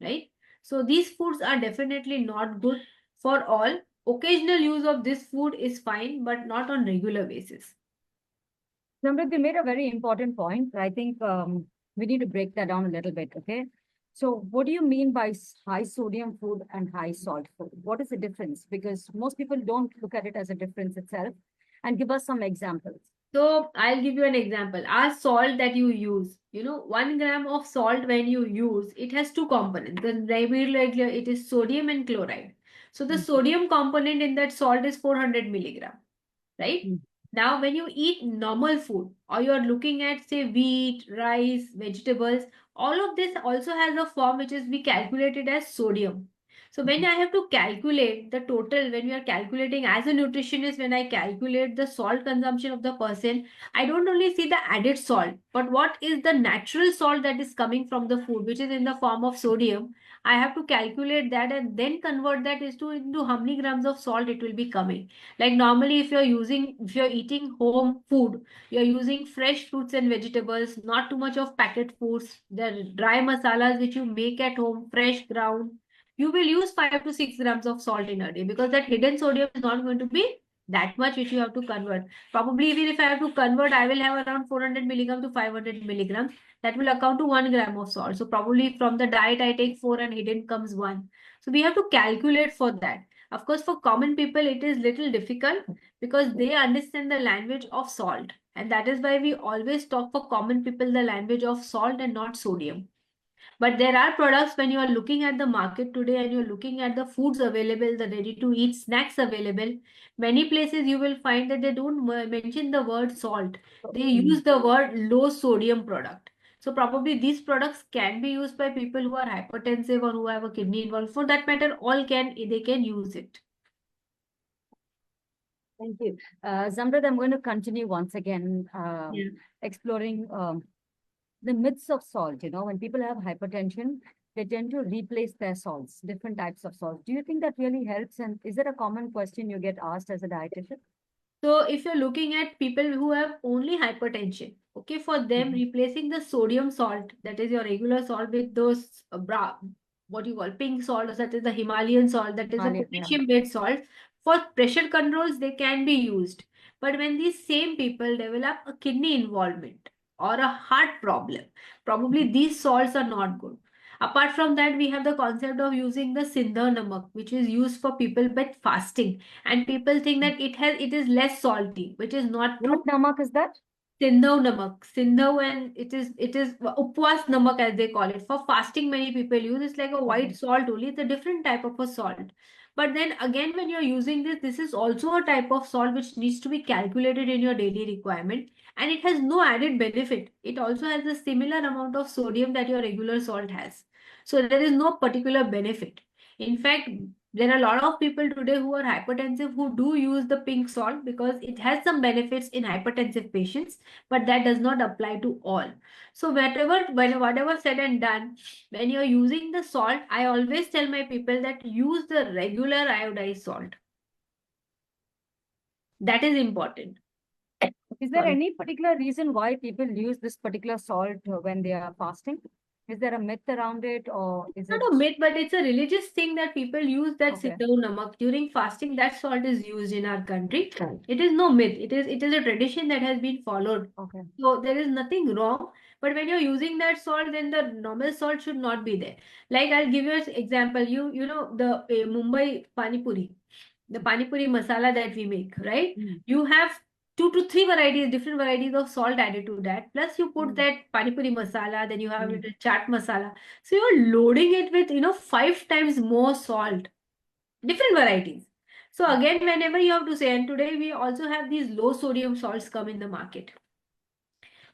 Right? So these foods are definitely not good for all. Occasional use of this food is fine, but not on regular basis. Namrud, you made a very important point. I think we need to break that down a little bit, okay? So what do you mean by high sodium food and high salt food? What is the difference? Because most people don't look at it as a difference itself. And give us some examples. So I'll give you an example. Our salt that you use, 1 gram of salt when you use, it has two components. The regular, it is sodium and chloride. So the sodium component in that salt is 400 milligram, right? Now, when you eat normal food or you're looking at, say, wheat, rice, vegetables, all of this also has a form which is we calculated as sodium. So when I have to calculate the total, when we are calculating as a nutritionist, when I calculate the salt consumption of the person, I don't only see the added salt, but what is the natural salt that is coming from the food, which is in the form of sodium. I have to calculate that and then convert that into how many grams of salt it will be coming. Like normally, if you're eating home food, you're using fresh fruits and vegetables, not too much of packet foods, the dry masalas which you make at home, fresh ground, you will use 5 to 6 grams of salt in a day because that hidden sodium is not going to be that much which you have to convert. Probably even if I have to convert, I will have around 400 milligrams to 500 milligrams. That will account to 1 gram of salt. So probably from the diet, I take 4 and hidden comes 1. So we have to calculate for that. Of course, for common people, it is little difficult because they understand the language of salt. And that is why we always talk for common people the language of salt and not sodium. But there are products when you are looking at the market today and you're looking at the foods available, the ready-to-eat snacks available, many places you will find that they don't mention the word salt. They use the word low sodium product. So probably these products can be used by people who are hypertensive or who have a kidney involved. For that matter, they can use it. Thank you. Zamrud, I'm going to continue once again exploring the myths of salt. When people have hypertension, they tend to replace their salts, different types of salts. Do you think that really helps? And is it a common question you get asked as a dietitian? So if you're looking at people who have only hypertension, okay, for them replacing the sodium salt, that is your regular salt, with those what you call pink salt, or such as the Himalayan salt, that is a potassium-based salt, for pressure controls, they can be used. But when these same people develop a kidney involvement or a heart problem, probably these salts are not good. Apart from that, we have the concept of using the Sindha namak, which is used for people with fasting. And people think that it is less salty, which is not true. What namak is that? Sindhav namak. Sindhav, and it is upwas namak as they call it. For fasting, many people use. It's like a white salt only. It's a different type of a salt. But then again, when you're using this is also a type of salt which needs to be calculated in your daily requirement. And it has no added benefit. It also has a similar amount of sodium that your regular salt has. So there is no particular benefit. In fact, there are a lot of people today who are hypertensive who do use the pink salt because it has some benefits in hypertensive patients, but that does not apply to all. So whatever said and done, when you're using the salt, I always tell my people that use the regular iodized salt. That is important. Is there any particular reason why people use this particular salt when they are fasting? Is there a myth around it, or is it not a myth, but it's a religious thing that people use that Sindhav namak during fasting. That salt is used in our country. It is no myth. It is a tradition that has been followed. Okay. So there is nothing wrong. But when you're using that salt, then the normal salt should not be there. Like I'll give you an example. You know the Mumbai pani puri, the pani puri masala that we make, right? You have 2 to 3 varieties, different varieties of salt added to that. Plus you put that pani puri masala, then you have little chaat masala. So you're loading it with, 5 times more salt, different varieties. So again, whenever you have to say, and today we also have these low sodium salts come in the market.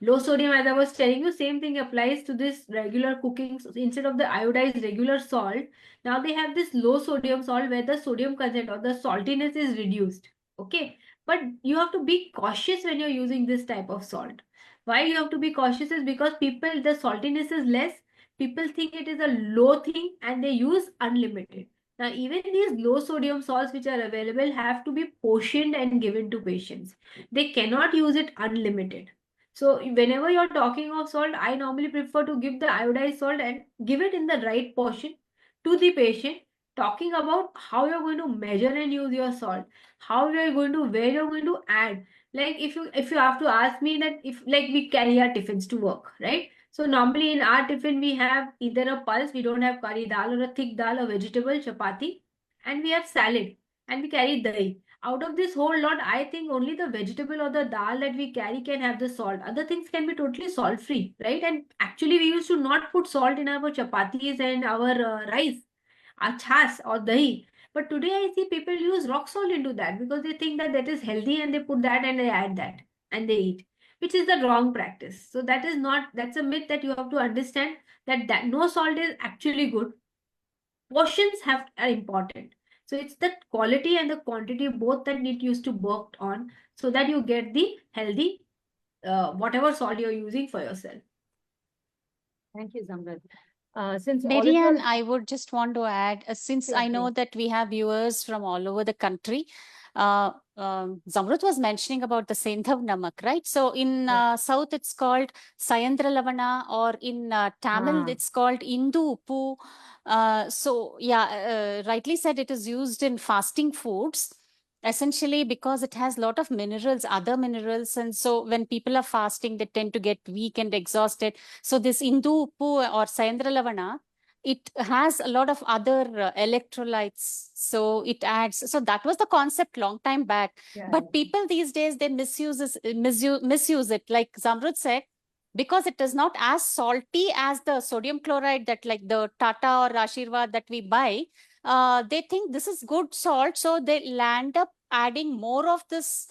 Low sodium, as I was telling you, same thing applies to this regular cooking. So instead of the iodized regular salt, now they have this low sodium salt where the sodium content or the saltiness is reduced. Okay. But you have to be cautious when you're using this type of salt. Why you have to be cautious is because the saltiness is less. People think it is a low thing and they use unlimited. Now, even these low sodium salts which are available have to be portioned and given to patients. They cannot use it unlimited. So whenever you're talking of salt, I normally prefer to give the iodized salt and give it in the right portion to the patient, talking about how you're going to measure and use your salt, how you're going to, where you're going to add. Like if you have to ask me that if like we carry our tiffins to work, right? So normally in our tiffin, we have either a pulse, we don't have curry dal, or a thick dal, or vegetable, chapati, and we have salad, and we carry dahi. Out of this whole lot, I think only the vegetable or the dal that we carry can have the salt. Other things can be totally salt free, right? And actually, we used to not put salt in our chapatis and our rice, achas or dahi. But today I see people use rock salt into that because they think that that is healthy and they put that and they add that and they eat, which is the wrong practice. So that is not, that's a myth that you have to understand, that no salt is actually good. Portions are important. So it's the quality and the quantity both that need used to work on so that you get the healthy whatever salt you're using for yourself. Thank you, Zamrit. Since all of Marianne, your- I would just want to add, since Yeah, I know please. that we have viewers from all over the country, Zamrut was mentioning about the Sendhav Namak, right? So in South, it's called Sayandra Lavana, or in Tamil, it's called Indu Uppu. So yeah, rightly said, it is used in fasting foods, essentially because it has a lot of minerals, other minerals. And so when people are fasting, they tend to get weak and exhausted. So this Indu Uppu or Sayandra Lavana, it has a lot of other electrolytes, so it adds. So that was the concept long time back. But people these days, they misuse it, like Zamrut said, because it is not as salty as the sodium chloride that, like the Tata or Ashirwad that we buy. They think this is good salt, so they land up adding more of this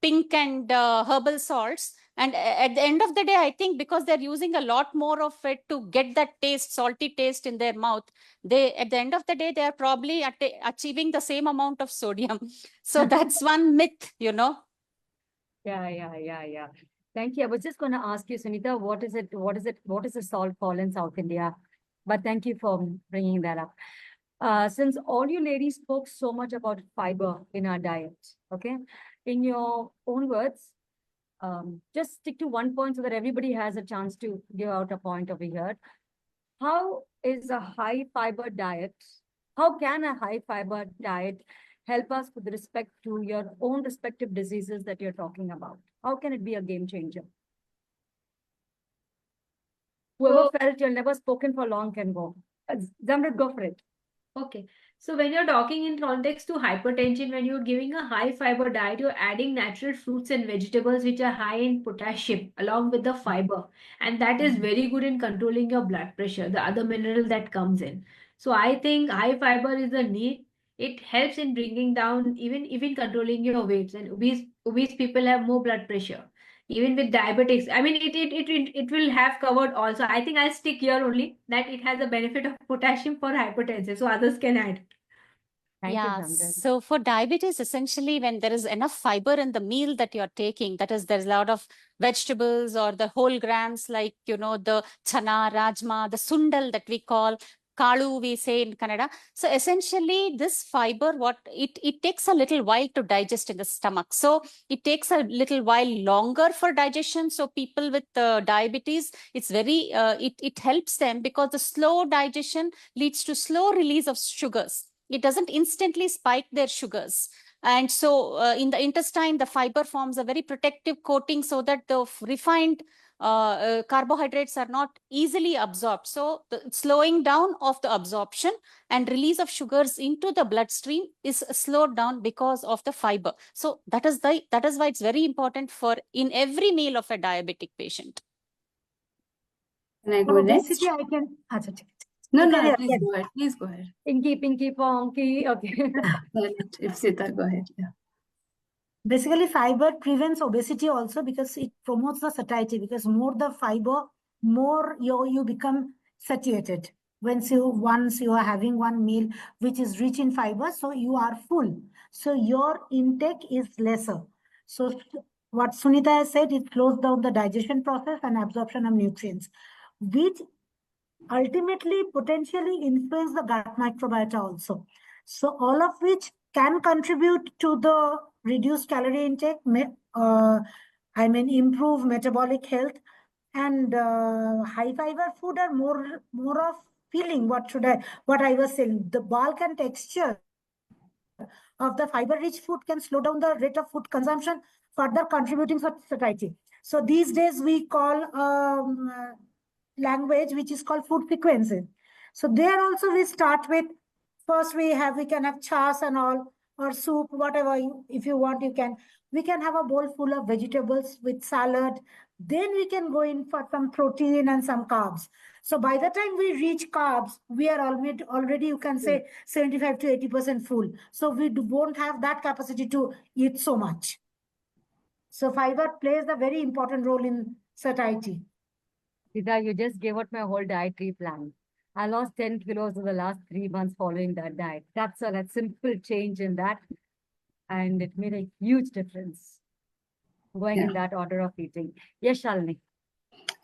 pink and herbal salts. And at the end of the day, I think because they're using a lot more of it to get that taste, salty taste in their mouth, they, at the end of the day, they are probably achieving the same amount of sodium. So that's one myth, you know. Yeah. Thank you. I was just going to ask you, Sunita, what is the salt called in South India? But thank you for bringing that up. Since all you ladies spoke so much about fiber in our diet, okay? In your own words, just stick to one point so that everybody has a chance to give out a point over here. How is a high fiber diet? How can a high fiber diet help us with respect to your own respective diseases that you're talking about? How can it be a game changer? Whoever felt you've never spoken for long can go. Zamrit, go for it. Okay. So when you're talking in context to hypertension, when you're giving a high fiber diet, you're adding natural fruits and vegetables which are high in potassium along with the fiber. And that is very good in controlling your blood pressure, the other mineral that comes in. So I think high fiber is a need. It helps in bringing down, even controlling your weights. And obese people have more blood pressure. Even with diabetics, I mean, it will have covered also. I think I'll stick here only that it has a benefit of potassium for hypertension, so others can add. Thank you, Yeah, Zamrit. so for diabetes, essentially, when there is enough fiber in the meal that you're taking, that is, there's a lot of vegetables or the whole grams, like, you know, the chana, rajma, the sundal that we call kalu, we say in Kannada. So essentially, this fiber, it takes a little while to digest in the stomach. So it takes a little while longer for digestion. So people with diabetes, it's very, it helps them because the slow digestion leads to slow release of sugars. It doesn't instantly spike their sugars. And so in the intestine, the fiber forms a very protective coating so that the refined carbohydrates are not easily absorbed. So the slowing down of the absorption and release of sugars into the bloodstream is slowed down because of the fiber. So that is why it's very important for in every meal of a diabetic patient. Can I For go next? obesity, I can. No, Okay, no, yeah, please yeah. go ahead. Please go ahead. Pinky, ponky. Okay. If Sita, go ahead. Yeah. Basically, fiber prevents obesity also because it promotes the satiety. Because more the fiber, more you become satiated. Once you are having one meal which is rich in fiber, so you are full. So your intake is lesser. So what Sunita has said, it slows down the digestion process and absorption of nutrients, which ultimately potentially influence the gut microbiota also. So all of which can contribute to the reduced calorie intake, improve metabolic health, and high fiber food are more of feeling. What I was saying, the bulk and texture of the fiber-rich food can slow down the rate of food consumption, further contributing to satiety. So these days we call language, which is called food sequences. So there also we start with, first we can have chas and all, or soup, whatever if you want, we can have a bowl full of vegetables with salad. Then we can go in for some protein and some carbs. So by the time we reach carbs, we are already you can say 75 to 80% full. So we won't have that capacity to eat so much. So fiber plays a very important role in satiety. Sita, you just gave out my whole dietary plan. I lost 10 kilos in the last 3 months following that diet. That's a simple change in that. And it made a huge difference going in that order of eating. Yes, Shalini.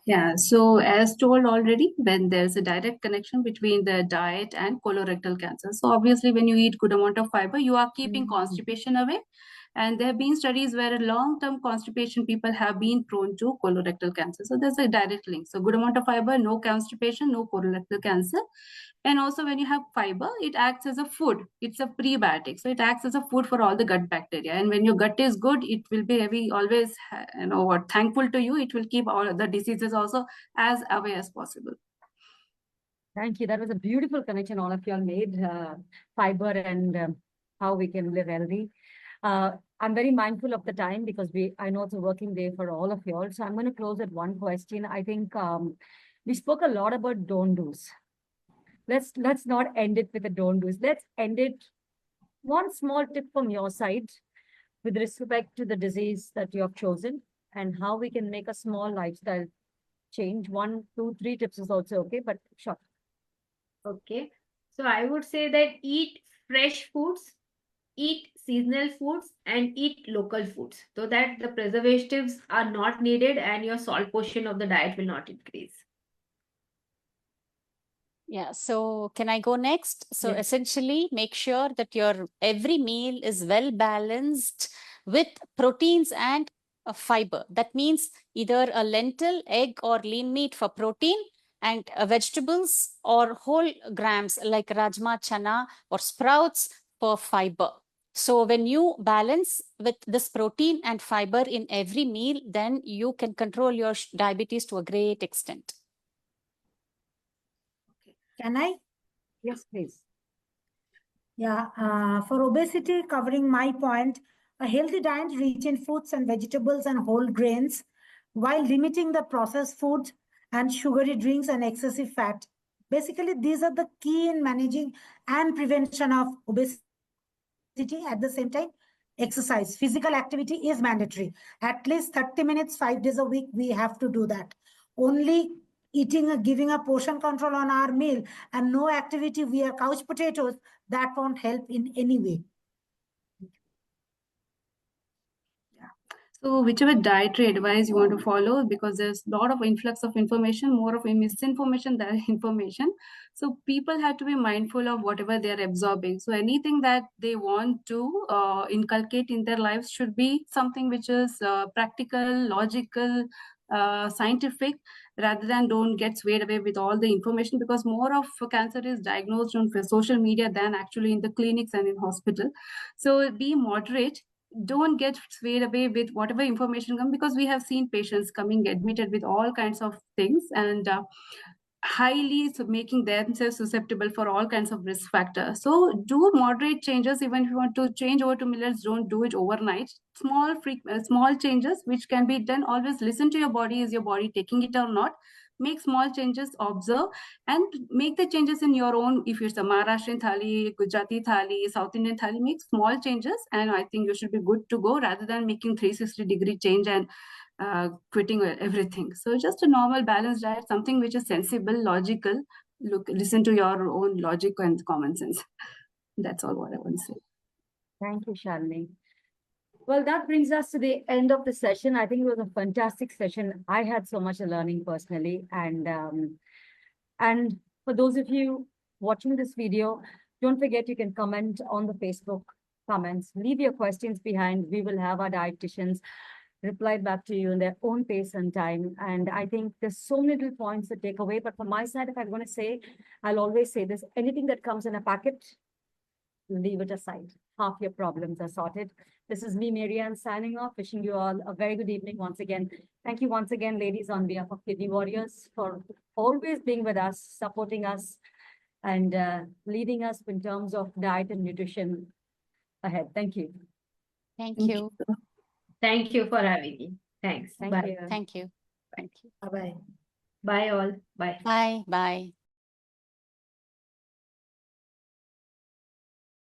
Yeah, so as told already, when there's a direct connection between the diet and colorectal cancer. So obviously, when you eat good amount of fiber, you are keeping constipation away. And there have been studies where long-term constipation people have been prone to colorectal cancer. So there's a direct link. So good amount of fiber, no constipation, no colorectal cancer. And also when you have fiber, it acts as a food. It's a prebiotic. So it acts as a food for all the gut bacteria. And when your gut is good, it will be always, thankful to you. It will keep all the diseases also as away as possible. Thank you. That was a beautiful connection all of you all made, fiber and how we can live healthy. I'm very mindful of the time because I know it's a working day for all of you all. So I'm going to close with one question. I think we spoke a lot about don't do's. Let's not end it with the don't do's. Let's end it one small tip from your side with respect to the disease that you have chosen and how we can make a small lifestyle change. 1, 2, 3 tips is also okay, but sure. Okay. So I would say that eat fresh foods, eat seasonal foods, and eat local foods so that the preservatives are not needed and your salt portion of the diet will not increase. Yeah, so can I go next? So Yes. essentially, make sure that your every meal is well balanced with proteins and fiber. That means either a lentil, egg, or lean meat for protein, and vegetables or whole grams like rajma, chana, or sprouts for fiber. So when you balance with this protein and fiber in every meal, then you can control your diabetes to a great extent. Can I? Yes, please. Yeah, for obesity, covering my point, a healthy diet rich in fruits and vegetables and whole grains, while limiting the processed foods and sugary drinks and excessive fat. Basically, these are the key in managing and prevention of obesity. At the same time, exercise, physical activity is mandatory. At least 30 minutes, 5 days a week, we have to do that. Only giving a portion control on our meal and no activity via couch potatoes, that won't help in any way. So whichever dietary advice you want to follow, because there's a lot of influx of information, more of a misinformation than information. So people have to be mindful of whatever they're absorbing. So anything that they want to inculcate in their lives should be something which is practical, logical, scientific, rather than don't get swayed away with all the information, because more of cancer is diagnosed on social media than actually in the clinics and in hospital. So be moderate. Don't get swayed away with whatever information comes, because we have seen patients coming admitted with all kinds of things and highly making themselves susceptible for all kinds of risk factors. So do moderate changes. Even if you want to change over to millets, don't do it overnight. Small changes which can be done. Always listen to your body. Is your body taking it or not? Make small changes, observe, and make the changes in your own. If it's a Maharashtrian thali, Gujarati thali, South Indian thali, make small changes, and I think you should be good to go, rather than making 360-degree change and quitting everything. So just a normal balanced diet, something which is sensible, logical. Listen to your own logic and common sense. That's all what I want to say. Thank you, Shalini. Well, that brings us to the end of the session. I think it was a fantastic session. I had so much learning personally. And for those of you watching this video, don't forget you can comment on the Facebook comments. Leave your questions behind. We will have our dietitians reply back to you in their own pace and time. And I think there's so many little points to take away. But from my side, if I'm going to say, I'll always say this: anything that comes in a packet, leave it aside. half your problems are sorted. This is me, Marianne, signing off, wishing you all a very good evening once again. Thank you once again, ladies, on behalf of Kidney Warriors, for always being with us, supporting us, and leading us in terms of diet and nutrition ahead. Thank you. Thank Thank you. Thank you for having me. Thanks. Thank Bye. you. Thank you. Thank you. Bye-bye. Bye all. Bye. Bye. Bye.